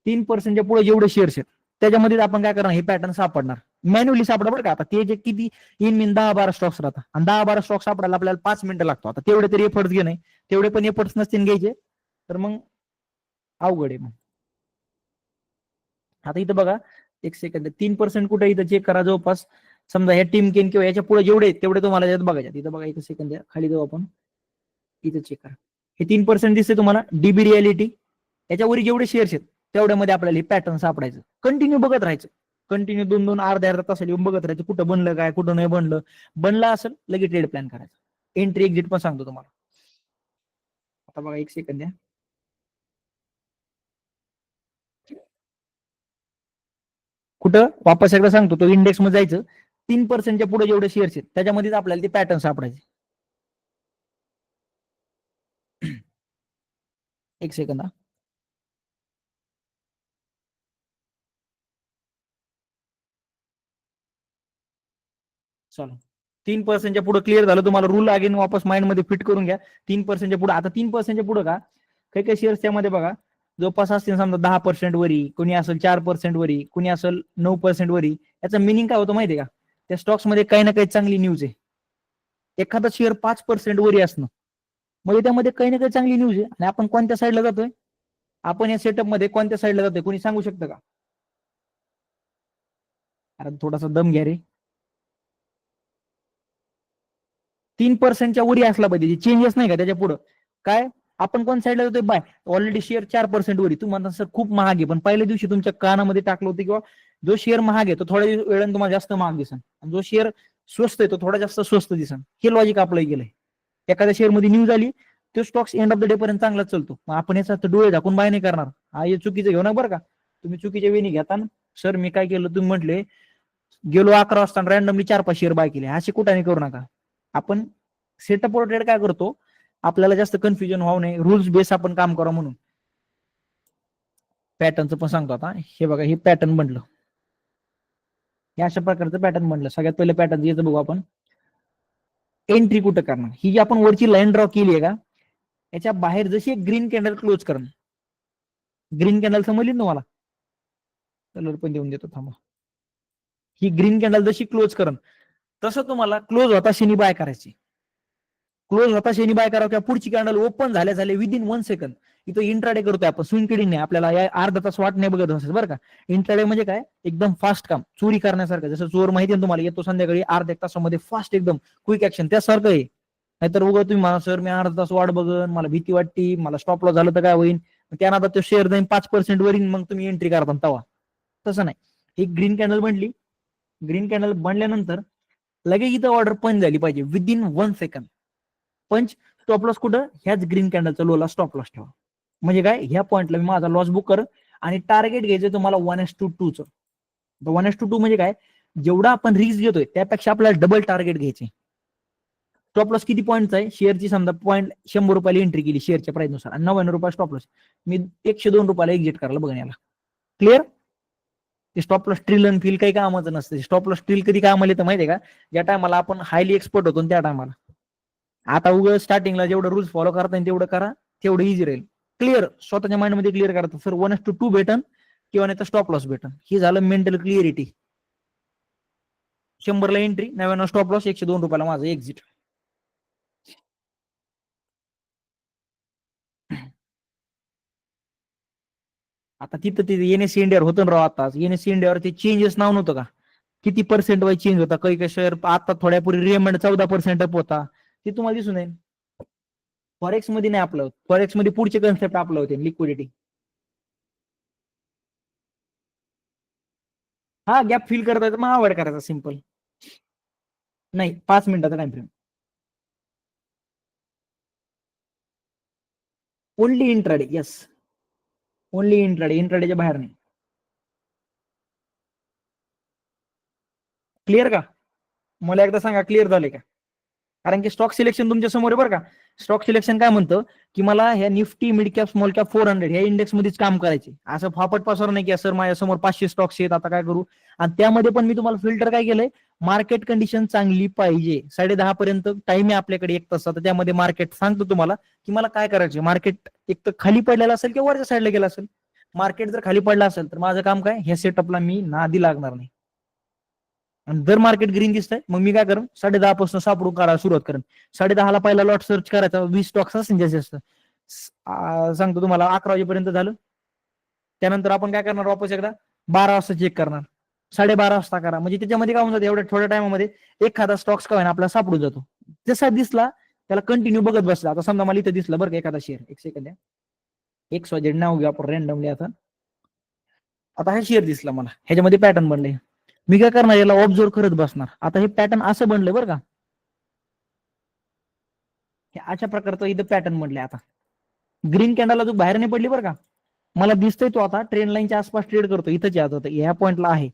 3%च्या पुढे जेवढे शेअर्स आहेत त्याच्यामध्ये आपण काय करणार, हे पॅटर्न सापडणार. मॅन्युअली सापडा बरं का. आता ते जे किती इन मिन 10-12 स्टॉक्स राहतात, आणि 10-12 स्टॉक्स सापडायला आपल्याला 5 मिनिटं लागतो. आता तेवढे तरी एफर्ट्स घे नाही, तेवढे पण एफर्ट्स नसतील घ्यायचे तर मग अवघड आहे. मग आता इथं बघा, एक सेकंद, 3% कुठे इथं चेक करा, जवळपास समजा ह्या टीम केन किंवा याच्या पुढे जेवढे आहेत तेवढे तुम्हाला यात बघायचे. इथं बघा, एक सेकंद खाली जाऊ आपण, इथं चेक करा, हे 3% दिसते तुम्हाला. डीबी रियालिटी, याच्यावर जेवढे शेअर्स आहेत तेवढ्यामध्ये आपल्याला हे पॅटर्न सापडायचं. कंटिन्यू बघत राहायचं, कंटिन्यू 2-2 अर्ध्या तासाला येऊन बघत राहायचं, कुठं बनलं काय, कुठं नाही बनलं. बनलं असेल लगेच ट्रेड प्लॅन करायचा. एंट्री एक्झिट पण सांगतो तुम्हाला. आता बघा, एक सेकंद द्या, कुठं वापस एकदा सांगतो, तो इंडेक्स मध्ये जायचं, 3%च्या पुढे जेवढे शेअर्स आहेत त्याच्यामध्येच आपल्याला ते पॅटर्न सापडायचे. एक सेकंद. चला, 3%च्या पुढे क्लिअर झालं तुम्हाला. रूल अगेन वापस माइंड मध्ये फिट करून घ्या. 3%च्या पुढे, आता 3%च्या पुढे का, काही काही शेअर्स त्यामध्ये बघा जवळपास असतील समजा 10% वरी, कुणी असेल 4% वरी, कुणी असेल 9% वरी. याचा मिनिंग काय होतं माहितीये का, त्या स्टॉक्स मध्ये काही ना काही चांगली न्यूज आहे. एखादा शेअर 5% वरी असणं म्हणजे त्यामध्ये काही ना काही चांगली न्यूज आहे. आणि आपण कोणत्या साईडला जातोय, आपण या सेटअप मध्ये कोणत्या साईडला जातोय, कोणी सांगू शकतं का. अरे थोडासा दम घ्या रे. 3%च्या उडी असला पाहिजे, चेंजेस नाही का त्याच्या पुढं. काय आपण कोण साईडला जातोय, बाय. ऑलरेडी शेअर 4% वरी. तुम्ही म्हणता सर खूप महाग आहे, पण पहिल्या दिवशी तुमच्या कानामध्ये टाकलं होतं किंवा जो शेअर महाग आहे तो थोड्या वेळाने तुम्हाला जास्त महाग दिसन, आणि जो शेअर स्वस्त आहे तो थोडा जास्त स्वस्त दिसन. हे लॉजिक अप्लाय केलंय. एखाद्या शेअर मध्ये न्यूज आली, तो stocks end of the day पर्यंत चांगलाच चालतो. मग आपण याचा डोळे झाकून बाय नाही करणार. हा हे चुकीचं घेऊ ना बरं का. तुम्ही चुकीच्या वेळी घेता ना. सर मी काय केलं, तुम्ही म्हटले गेलो 11 वाजता रॅन्डमली 4-5 शेअर बाय केले, असे कुठे करू नका. आपण सेटअप ट्रेड काय करतो, आपल्याला जास्त कन्फ्युजन व्हावं नाही, रूल्स बेस आपण काम करा म्हणून. पॅटर्नचं पण सांगतो आता. हे बघा, हे पॅटर्न बनलं, हे अशा प्रकारचं पॅटर्न बनलं. सगळ्यात पहिले पॅटर्न याचं बघू आपण. एंट्री कुठं करणार, ही जी आपण वरची लाईन ड्रॉ केली आहे का, याच्या बाहेर जशी एक ग्रीन कॅन्डल क्लोज करणं. ग्रीन कॅन्डल समजली तुम्हाला, कलर पण देऊन देतो थांबा. ही ग्रीन कॅन्डल जशी क्लोज करण, तसं तुम्हाला क्लोज होता शनी बाय करायची. क्लोज होता शनी बाय करावं, किंवा पुढची कॅन्डल ओपन झाले विदिन 1 सेकंद. इथं इंट्राडे करतोय आपण, स्विंग ट्रेडिंग नाही, आपल्याला या अर्धा तास वाट नाही बघत असेल बरं का. इंट्राडे म्हणजे काय, एकदम फास्ट काम, चोरी करण्यासारखं. जसं चोर माहिती आहे तुम्हाला, येतो संध्याकाळी अर्ध्या तासामध्ये फास्ट एकदम क्विक ऍक्शन, त्यासारखं आहे. नाहीतर उगा तुम्ही म्हणा सर मी अर्धा तास वाट बघन, मला भीती वाटते, मला स्टॉप लॉस झालं तर काय होईल, त्यानंतर तो शेअर जाईन 5% वर, मग तुम्ही एंट्री करता तवा. तसं नाही. ही ग्रीन कॅन्डल बनली, ग्रीन कॅन्डल बनल्यानंतर लगेच इथं ऑर्डर पंच झाली पाहिजे विदिन 1 सेकंद. पंच, स्टॉप लॉस कुठं, ह्याच ग्रीन कॅन्डलचा लोला स्टॉप लॉस ठेवा. म्हणजे काय, ह्या पॉईंटला मी माझा लॉस बुक कर, आणि टार्गेट घ्यायचं तुम्हाला 1:2 चं. 1:2 म्हणजे काय, जेवढा आपण रिस्क घेतोय त्यापेक्षा आपल्याला डबल टार्गेट घ्यायचे. स्टॉप लॉस किती पॉईंटचा आहे, शेअरची समजा पॉईंट 100 रुपयाला एंट्री केली शेअरच्या प्राइस नुसार, आणि 99 रुपये स्टॉप लॉस, मी 102 रुपयाला एक्झिट करायला बघा याला. क्लिअर. ते स्टॉप लॉस ट्रिल आणि फील काही कामाचं नसतं. स्टॉप लॉस ट्रिल कधी कामाला येतं माहितीये का, ज्या टायमाला आपण हायली एक्सपर्ट होतो त्या टायमाला. आता उगं स्टार्टिंगला जेवढं रूल्स फॉलो करता येईल तेवढं करा, तेवढं इझी राहील. क्लिअर, स्वतःच्या माइंड मध्ये क्लिअर करता सर 1:2 भेटन किंवा नाही तर स्टॉप लॉस भेटन. हे झालं मेंटल क्लिअरिटी. 100 ला एंट्री, 99 स्टॉप लॉस, 102 रुपयाला माझं एक्झिट. आता तिथं ते एनएससी इंडियावर होतं ना राव, आता एनएससी इंडियावर ते चेंजेस नाव नव्हतं का, किती पर्सेंट वाईज चेंज होता, काही काही शेअर आता थोड्यापूर्वी रिएमेंड 14% अप होता, ते तुम्हाला दिसून येईल. फॉरेक्स मध्ये नाही आपलं, फॉरेक्स मध्ये पुढचे कन्सेप्ट आपलं होते, लिक्विडिटी. हा गॅप फिल करता येतं, मग अवॉइड करायचा, सिंपल. नाही, 5 मिनिटाचा time frame. Only intraday, yes, only intraday, इंट्राडेच्या बाहेर नाही. क्लिअर का, मला एकदा सांगा क्लिअर झाले का. कारण की स्टॉक सिलेक्शन तुमच्या समोर आहे बरं का. स्टॉक सिलेक्शन काय म्हणतं, की मला ह्या Nifty mid cap small cap 400 ह्या इंडेक्स मध्येच काम करायचे. असं फापट पसर नाही की सर माझ्यासमोर 500 स्टॉक्स आहेत, आता काय करू. आणि त्यामध्ये पण मी तुम्हाला फिल्टर काय केलंय, मार्केट कंडिशन चांगली पाहिजे. 10:30 पर्यंत टाइम आहे आपल्याकडे, 1 तास. तर त्यामध्ये मार्केट सांगतो तुम्हाला की मला काय करायचं. मार्केट एक तर खाली पडलेलं असेल किंवा वरच्या साईडला गेलं असेल. मार्केट जर खाली पडला असेल तर माझं काम काय, ह्या सेटअपला मी नादी लागणार नाही. आणि जर मार्केट ग्रीन दिसतंय, मग मी काय करेन, 10:30 पासून सापडून काढायला सुरुवात करेन. 10:10 ला पहिला लॉट सर्च करायचा, 20 स्टॉक्स असेल जास्त. सांगतो तुम्हाला 11 वाजेपर्यंत झालं. त्यानंतर आपण काय करणार, वापस एकदा 12 वाजता चेक करणार, 12:30 वाजता करा. म्हणजे त्याच्यामध्ये काय होऊन जातं, एवढ्या थोड्या टायमामध्ये एखादा स्टॉक्स काय आपल्याला सापडून जातो. जसा दिसला त्याला कंटिन्यू बघत बसला. आता समजा मला इथं दिसलं बरं का एखादा शेअर, एक सेकंड द्या, XYZ नाव घेऊ आपण रॅन्डमली. आता हा शेअर दिसला मला, ह्याच्यामध्ये पॅटर्न बनले. मी काय करणार, याला ऑब्झर्व करत बसणार. आता हे पॅटर्न असं बनलंय बरं का, अशा प्रकारचं इथं पॅटर्न बनले. आता ग्रीन कॅन्डल अजून बाहेर नाही पडली बरं का, मला दिसतोय तो आता ट्रेंड लाईनच्या आसपास ट्रेड करतो, इथंच यात होतं, ह्या पॉईंटला आहे.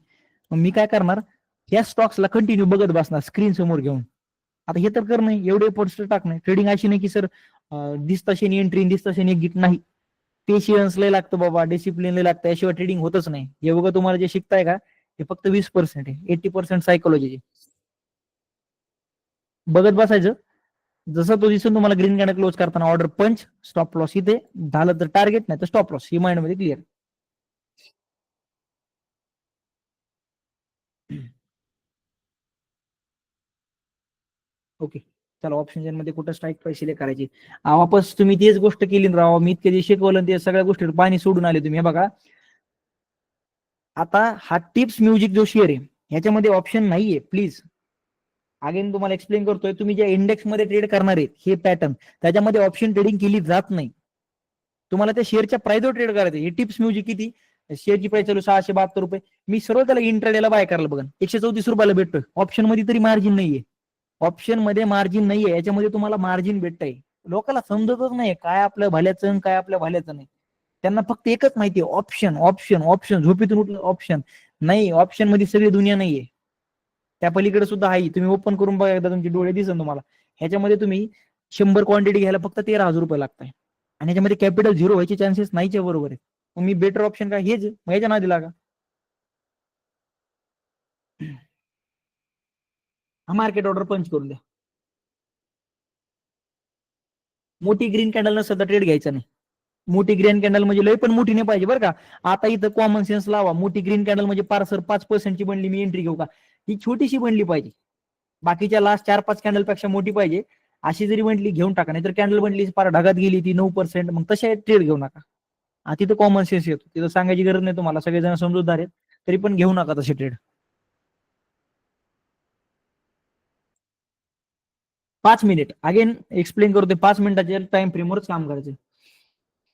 मग मी काय करणार, या स्टॉक्सला कंटिन्यू बघत बसणार स्क्रीन समोर घेऊन. आता हे तर कर नाही, एवढे एफर्ट्स टाक नाही. ट्रेडिंग अशी नाही की सर दिसताशी एंट्री दिसताशी एक्झिट, नाही. पेशियन्स लय लागतं बाबा, डिसिप्लिन लय लागतं, याशिवाय ट्रेडिंग होतच नाही. हे बघा तुम्हाला जे शिकताय का, हे फक्त 20% आहे, 80% सायकोलॉजी. बघत बसायचं, जसं तो दिसून तुम्हाला ग्रीन कॅन्डल क्लोज करताना ऑर्डर पंच, स्टॉप लॉस इथे, झालं तर टार्गेट, नाही तर स्टॉप लॉस. ही माइंड मध्ये क्लिअर. ओके, चला ऑप्शन मध्ये कुठं स्ट्राईक प्राइस सिलेक्ट करायची. वापस तुम्ही तेच गोष्ट केली ना राव, मी इतके जे शिकवलं ते सगळ्या गोष्टी पाणी सोडून आले तुम्ही. हे बघा, आता हा टिप्स म्युझिक जो शेअर आहे ह्याच्यामध्ये ऑप्शन नाहीये प्लीज. अगेन तुम्हाला एक्सप्लेन करतोय, तुम्ही जे इंडेक्स मध्ये ट्रेड करणार आहे हे पॅटर्न, त्याच्यामध्ये ऑप्शन ट्रेडिंग केली जात नाही. तुम्हाला त्या शेअरच्या प्राइसवर ट्रेड करायचं. ही टिप्स म्युझिक किती, शेअरची प्राइस चालू 672 रुपये, मी सर्व त्याला इंट्राडेला बाय करायला बघा 134 रुपयाला भेटतोय. ऑप्शन मध्ये तरी मार्जिन नाहीये, ऑप्शन मध्ये मार्जिन नाहीये, याच्यामध्ये तुम्हाला मार्जिन भेटतंय. लोकांना समजतच नाही काय आपल्या भल्याचं काय आपल्या भल्याचं नाही. त्यांना फक्त एकच माहिती आहे, ऑप्शन ऑप्शन ऑप्शन. झोपेतून उठलं ऑप्शन नाही, ऑप्शन मध्ये सगळी दुनिया नाहीये. त्या पलीकडे सुद्धा आहे, तुम्ही ओपन करून बघा एकदा, तुमची डोळे दिसन तुम्हाला. ह्याच्यामध्ये तुम्ही 100 क्वांटिटी घ्यायला फक्त 13,000 रुपये लागताय, आणि याच्यामध्ये कॅपिटल झिरो व्हायचे चान्सेस नाहीचे, बरोबर आहे. मग मी बेटर ऑप्शन काय हेच, ह्याच्या नादी लागा. हा मार्केट ऑर्डर पंच करून द्या. मोठी ग्रीन कॅन्डल नसता ट्रेड घ्यायचा नाही. मोठी ग्रीन कॅन्डल म्हणजे लय पण मोठी नाही पाहिजे बरं का. आता इथं कॉमन सेन्स लावा, मोठी ग्रीन कॅन्डल म्हणजे पार्सर 5% ची बनली, मी एंट्री घेऊ का? ही छोटीशी बनली पाहिजे, बाकीच्या लास्ट 4-5 कॅन्डल पेक्षा मोठी पाहिजे. अशी जरी म्हटली घेऊन टाका, नाहीतर कॅन्डल बनली पार ढगात गेली ती 9%, मग तशा ट्रेड घेऊ नका. तिथं कॉमन सेन्स येतो, तिथं सांगायची गरज नाही तुम्हाला, सगळेजण समजूतदार आहेत, तरी पण घेऊ नका तसे ट्रेड. 5 मिनिट अगेन एक्सप्लेन करतो, 5 मिनिटाच्या टाइम फ्रेमवरच काम करायचं.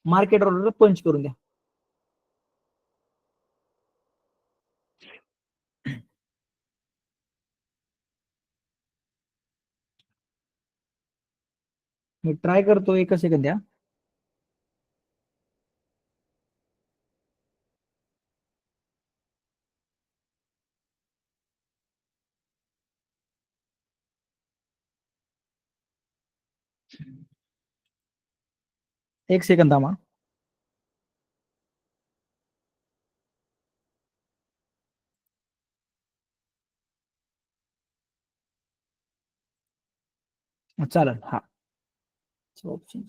मार्केट ऑर्डर पंच करून द्या. मी ट्राय करतो, 1 सेकंद द्या. एक सेकंद थांबा. चालेल, हा ऑप्शन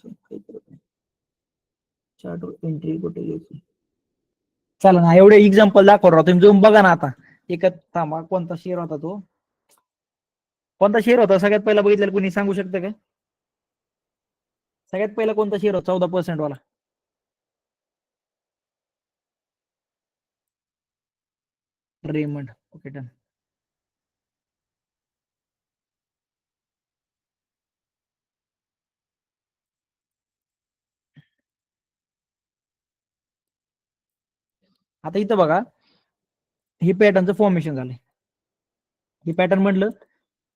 चार्ट एंट्री कुठे घ्यायची. चला ना, एवढे एक्झाम्पल दाखव राहा, तुम्ही जाऊन बघा ना आता. एकच थांबा, कोणता शेअर होता तो, कोणता शेअर होता सगळ्यात पहिला बघितलेला, कोणी सांगू शकतं का? सगळ्यात पहिला कोणता शेअर होता 14% वाला? रेमंड. Okay done. आता इथं बघा, हे पॅटर्नचं फॉर्मेशन झालंय, हे पॅटर्न म्हटलं.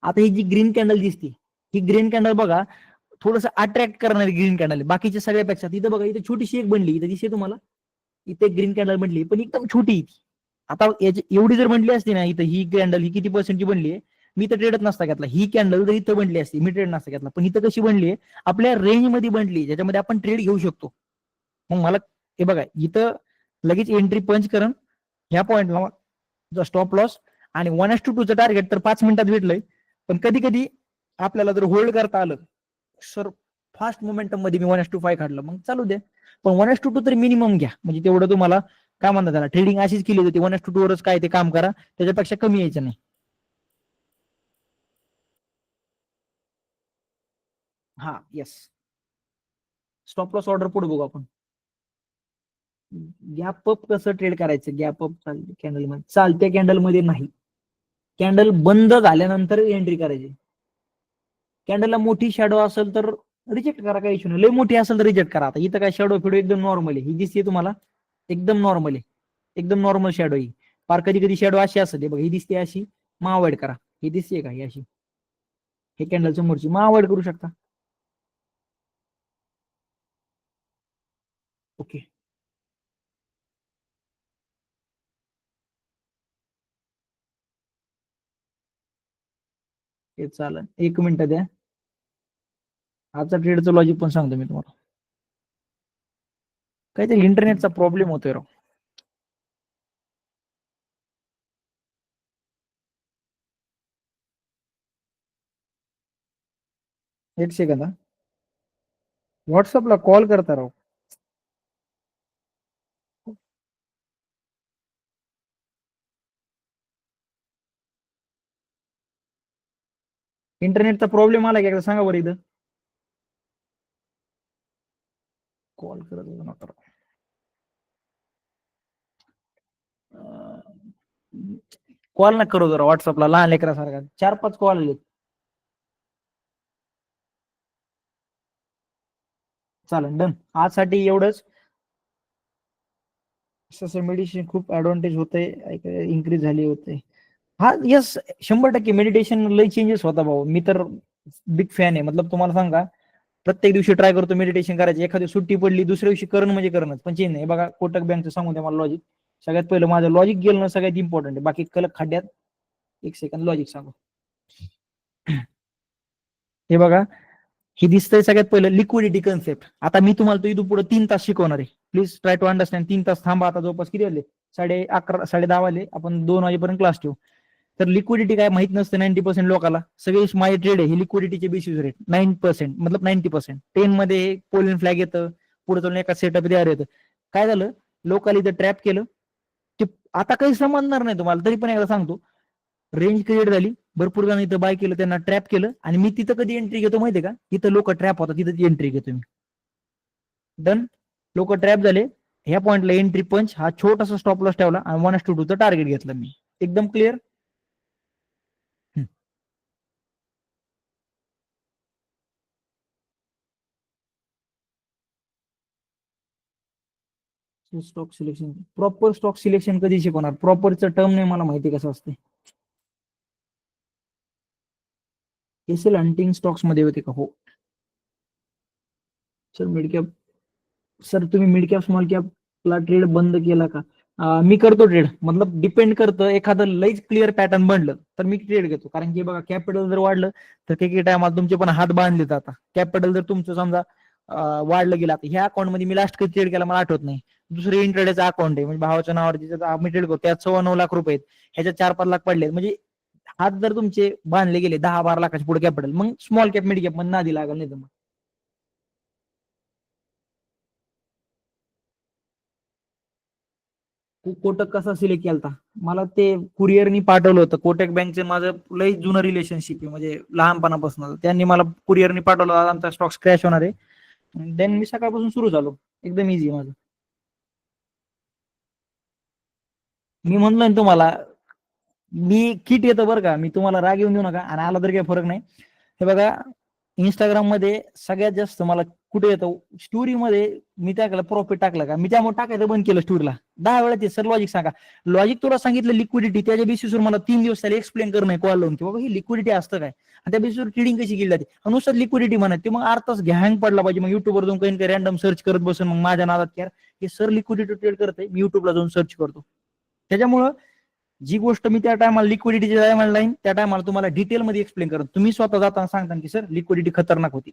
आता ही जी ग्रीन कॅन्डल दिसते, ही ग्रीन कॅन्डल बघा थोडस अट्रॅक्ट करणारी ग्रीन कॅन्डल बाकीच्या सगळ्यापेक्षा. तिथं बघा इथे छोटीशी एक बनली, इथे दिसते तुम्हाला, इथे ग्रीन कॅन्डल बनली पण एकदम छोटी. आता एवढी जर बनली असती ना, इथं ही कॅन्डल ही किती पर्सेंटची बनली आहे, मी तर ट्रेडच नसता घेतला. ही कॅन्डल जर इथं बनली असती, मी ट्रेड नसता घेतला. पण इथं कशी बनली आहे, आपल्या रेंज मध्ये बनली, ज्याच्यामध्ये आपण ट्रेड घेऊ शकतो. मग मला हे बघा, इथं लगेच एंट्री पंच करण, ह्या पॉईंटला स्टॉप लॉस, आणि 1:2 टार्गेट तर 5 मिनिटात भेटलंय. पण कधी कधी आपल्याला जर होल्ड करता आलं, सर फास्ट मोमेंटम मध्ये मी 1:5 काढलं, मग चालू दे. पण 1:2 तरी मिनिमम घ्या, म्हणजे तेवढं तुम्हाला काय म्हणतात त्याला, ट्रेडिंग अशीच केली होती, 1:2 वरच काय ते काम करा, त्याच्यापेक्षा कमी यायचं नाही. हा येस. स्टॉप लॉस ऑर्डर पुढे बघू आपण. गॅप अप कसं ट्रेड करायचं, गॅप अप कॅन्डल मध्ये, चालत्या कॅन्डल मध्ये नाही, कॅन्डल बंद झाल्यानंतर एंट्री करायची. कॅन्डलला मोठी शॅडो असेल तर रिजेक्ट करा, काही इश्यू नाही. लय मोठी असेल तर रिजेक्ट करा. आता इथं काय शॅडो फिडो एकदम नॉर्मल आहे, ही दिसते तुम्हाला एकदम नॉर्मल आहे, एकदम नॉर्मल शॅडो ही. फार कधी कधी शॅडो अशी असते बघ, ही दिसते अशी, मग अवॉइड करा. ही दिसते का ही अशी, हे कॅन्डल समोरची, मग अवॉइड करू शकता. ओके, हे चालेल. 1 मिनिट द्या, आजचा ट्रेडचं लॉजिक पण सांगतो मी तुम्हाला. काहीतरी इंटरनेटचा प्रॉब्लेम होतोय राव. 1 सेकंद हा, व्हॉट्सअपला कॉल करता राव. इंटरनेटचा प्रॉब्लेम आला की एकदा सांगा बरं इथं. कॉल करत नका. कॉल ना करू जरा व्हॉट्सअपला, लहान लेकरासारखा 4-5 कॉल आले. चालेल डन. आजसाठी एवढंच. तसं मेडिटेशन खूप ऍडव्हान्टेज होते, इन्क्रीज झाली होते. हा यस, 100% मेडिटेशन लई चेंजेस होता भाऊ. मी तर बिग फॅन आहे. मतलब तुम्हाला सांगा, प्रत्येक दिवशी ट्राय करतो मेडिटेशन करायची. एखादी सुट्टी पडली दुसऱ्या दिवशी करणं म्हणजे करणंच, पण चेंज नाही. बघा कोटक बँकचं सांगू द्या मला लॉजिक. सगळ्यात पहिलं माझं लॉजिक गेलं ना, सगळ्यात इम्पॉर्टंट आहे. बाकी कलक खड्ड्यात. एक सेकंड लॉजिक सांगू. हे बघा, हे दिसतंय सगळ्यात पहिलं लिक्विडिटी कन्सेप्ट. आता मी तुम्हाला तो इथून पुढे 3 तास शिकवणार आहे. Please try to understand. 3 तास थांबा. आता जवळपास किती वाजले? 11:30 10:30 वाजले. आपण 2 वाजेपर्यंत क्लास ठेवू. तर लिक्विडिटी काय माहित नसतं 90% लोकांना. सगळे माझे ट्रेड आहे हे लिक्विडिटीचे बेसिस रेट 9%, मतलब 90%. 10 मध्ये पोलियन फ्लॅग येतं, पुढे चालून एका सेटअप द्यार येतं. काय झालं, लोकांनी इथं ट्रॅप केलं. ते आता काही समजणार नाही तुम्हाला, तरी पण एकदा सांगतो. रेंज क्रिएट झाली, भरपूर जण इथं बाय केलं, त्यांना ट्रॅप केलं, आणि मी तिथं कधी एंट्री घेतो माहितीये का? इथं लोक ट्रॅप होतात, तिथं एंट्री घेतो मी. डन. लोक ट्रॅप झाले, ह्या पॉइंटला एंट्री पंच, हा छोटासा स्टॉप लॉस ठेवला आणि 1:2 टार्गेट घेतलं मी. एकदम clear. Stock selection, proper stock selection कधी शिकवणार? प्रॉपरचं टर्म नाही मला माहिती कसं असते. एसएल हंटिंग स्टॉक्स मध्ये होते का? हो सर. मिड कॅप, सर तुम्ही मिड कॅप स्मॉल कॅपला ट्रेड बंद केला का? मी करतो ट्रेड, मतलब डिपेंड करतं. एखादं लईच क्लिअर पॅटर्न बनलं तर मी ट्रेड घेतो. कारण की बघा, कॅपिटल जर वाढलं तर काही टायमाला तुमचे पण हात बांधले जातात. कॅपिटल जर तुमचं समजा वाढलं गेलं, आता ह्या अकाउंट मध्ये मी लास्ट कधी ट्रेड केला मला आठवत नाही. दुसरे इंट्राडेचं अकाउंट आहे, म्हणजे भावाच्या नावावर मी ट्रेड करतो, त्यात 9.25 लाख आहेत. ह्याच्यात 4-5 लाख पडले. म्हणजे हात जर तुमचे बांधले गेले 10-12 लाखाच्या पुढे कॅपिटल, मग स्मॉल कॅप मिड कॅप मध्ये नादी लागल नाही तर मग. कोटक कसा सिलेक्ट केलता? मला ते कुरिअरनी पाठवलं होतं. कोटक बँकचे माझं लई जुनं रिलेशनशिप आहे, म्हणजे लहानपणापासून. त्यांनी मला कुरिअरनी पाठवलं, आमचा स्टॉक क्रॅश होणार आहे. देन मी सकाळपासून सुरू झालो. एकदम इझी माझं. मी म्हणलोय ना तुम्हाला, मी किट येतं बरं का. मी तुम्हाला राग येऊन देऊ नका, आणि आला तरी काही फरक नाही. हे बघा, इंस्टाग्राम मध्ये सगळ्यात जास्त मला कुठे येतं, स्टोरी मध्ये. मी त्याला प्रॉफिट टाकलं का, मी त्यामुळे टाकायचं बंद केलं स्टोरीला. 10 वेळा ते सर लॉजिक सांगा. लॉजिक तुला सांगितलं लिक्विडिटी, त्याच्या बेसिसवर मला 3 दिवस त्याला एक्सप्लेन करणं कॉल लावून की बाबा ही लिक्विडिटी असतं काय, आणि त्या बेसिसवर ट्रेडिंग कशी केली जाते. नुसतं लिक्विडिटी म्हणत ते मग अर्धाच घॅंग पडला पाहिजे. मग युट्यूबवर जाऊन काही रॅन्डम सर्च करत बसून मग माझ्या नादात क्या हे सर लिक्विडिटी ट्रेड करते, मी युट्यूबला जाऊन सर्च करतो. त्याच्यामुळं जी गोष्ट मी त्या टायमाला लिक्विडिटीच्या टायमाला लाईन, त्या टायमाला तुम्हाला डिटेलमध्ये एक्सप्लेन करत, तुम्ही स्वतः जाताना सांगता की सर लिक्विडिटी खतरनाक होती.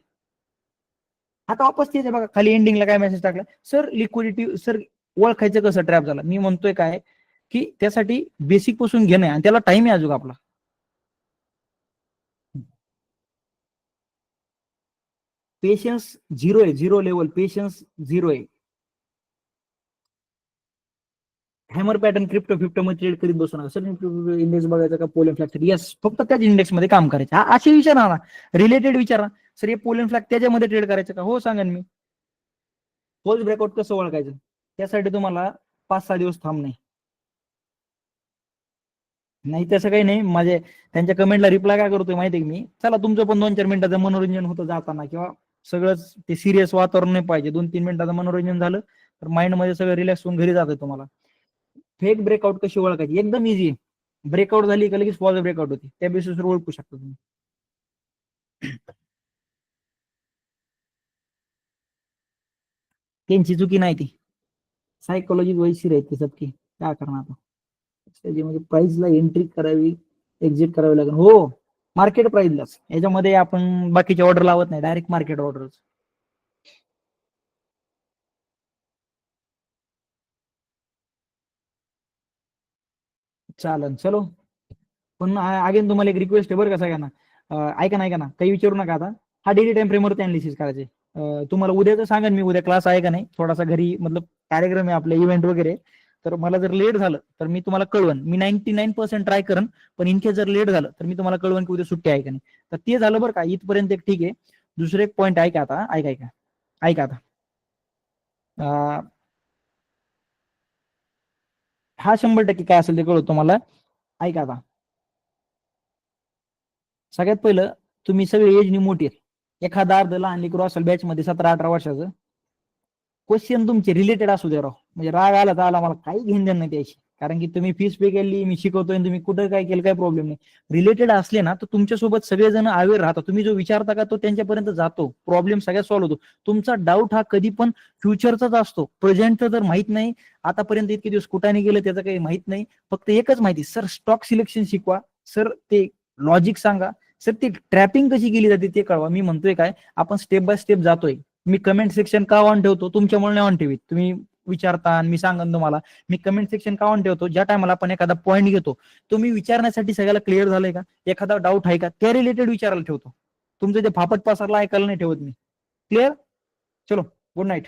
आता वापस तेच आहे बघा, खाली एंडिंगला काय मेसेज टाकला, सर लिक्विडिटी, सर ओळखायचं कसं ट्रॅप झाला. मी म्हणतोय काय की त्यासाठी बेसिक पासून घेणं, आणि त्याला टाइम आहे अजून आपला. पेशन्स झिरो आहे, झिरो लेवल पेशन्स झिरो आहे. हॅमर पॅटर्न क्रिप्टो फिप्टो मध्ये ट्रेड करीत बसू नका सर. इंडेक्स बघायचा का पोलियन फ्लॅग? यस, फक्त त्याच इंडेक्स मध्ये काम करायचं. असे विचारा ना, रिलेटेड विचारा. सर हे पोलियन फ्लॅग त्याच्यामध्ये ट्रेड करायचं का? हो सांगेन मी. फॉल्स ब्रेकआउट कसं ओळखायचं? त्यासाठी तुम्हाला 5-6 दिवस थांब नाही. नाही तसं काही नाही. माझे त्यांच्या कमेंटला रिप्लाय काय करतोय माहितीये की मी, चला तुमचं पण 2-4 मिनिटाचं मनोरंजन होतं जाताना, किंवा सगळंच ते सिरियस वातावरण नाही पाहिजे. 2-3 मिनिटाचं मनोरंजन झालं तर माइंड मध्ये सगळं रिलॅक्स होऊन घरी जातंय तुम्हाला. फेक ब्रेकआउट कशी ओळखायची? एकदम इझी. ब्रेकआउट झाली का लगेच फॉल्स ब्रेकआउट होती, त्या बेसिसवर ओळखू शकता तुम्ही. त्यांची चुकी नाही ती, सायकोलॉजी वैशी राहते सबकी. काय करणार आता? म्हणजे प्राइसला एंट्री करावी, एक्झिट करावी लागेल. हो, मार्केट प्राइसलाच. याच्यामध्ये आपण बाकीचे ऑर्डर लावत नाही, डायरेक्ट मार्केट ऑर्डर. चालन चलो. पण अगेन तुम्हाला एक रिक्वेस्ट आहे बरं का सगळ्यांना. ऐका ना, ऐका ना, काही विचारू नका आता. हा डेली टाइम फ्रेमवरती अनालिसिस करायचे. तुम्हाला उद्याचं सांगेन मी, उद्या क्लास आहे का नाही. थोडासा घरी मतलब कार्यक्रम आहे आपले, इव्हेंट वगैरे. तर मला जर लेट झालं तर मी तुम्हाला कळवण. मी 99% ट्राय करेन, पण इनकेस जर लेट झालं तर मी तुम्हाला कळवण की उद्या सुट्टी आहे का नाही. तर ते झालं बरं का, इथपर्यंत एक ठीक आहे. दुसरे एक पॉईंट ऐका आता, ऐका ऐका ऐका आता. अं, हा 100% काय असेल ते कळवतो तुम्हाला. ऐका आता. सगळ्यात पहिलं, तुम्ही सगळे एजनी मोठी आहेत. एखादा अर्ध लहान लेकरू असेल बॅच मध्ये 17-18 वर्षाचं, क्वेश्चन तुमचे रिलेटेड असू दे राव, म्हणजे राग आला तर आला, मला काही घेऊन देणं नाही त्याशी, कारण की तुम्ही फीस पे केली, मी शिकवतोय, तुम्ही कुठं काय केलं काय प्रॉब्लेम नाही. रिलेटेड असले ना तर तुमच्यासोबत सगळेजण अवेअर राहतात, तुम्ही जो विचारता का तो त्यांच्यापर्यंत जातो, प्रॉब्लेम सगळ्यात सॉल्व्ह होतो. तुमचा डाऊट हा कधी पण फ्युचरचाच असतो, प्रेझेंटचं तर माहित नाही. आतापर्यंत इतके दिवस कुठाने गेलं त्याचं काही माहित नाही. फक्त एकच माहिती, सर स्टॉक सिलेक्शन शिकवा, सर ते लॉजिक सांगा, सर ती ट्रॅपिंग कशी केली जाते ते कळवा. मी म्हणतोय काय, आपण स्टेप बाय स्टेप जातोय. मी कमेंट सेक्शन का ऑन ठेवतो, तुमच्यामुळे नाही ऑन ठेवीत, तुम्ही विचारता आणि मी सांगन तुम्हाला. मी कमेंट सेक्शन का ऑन ठेवतो, ज्या टायमाला आपण एखादा पॉईंट घेतो तो मी विचारण्यासाठी, सगळ्याला क्लिअर झालंय का, एखादा डाऊट आहे का, त्या रिलेटेड विचारायला ठेवतो. तुमचं जे फापट पसरला ऐकायला नाही ठेवत मी. क्लिअर? चलो, गुड नाईट.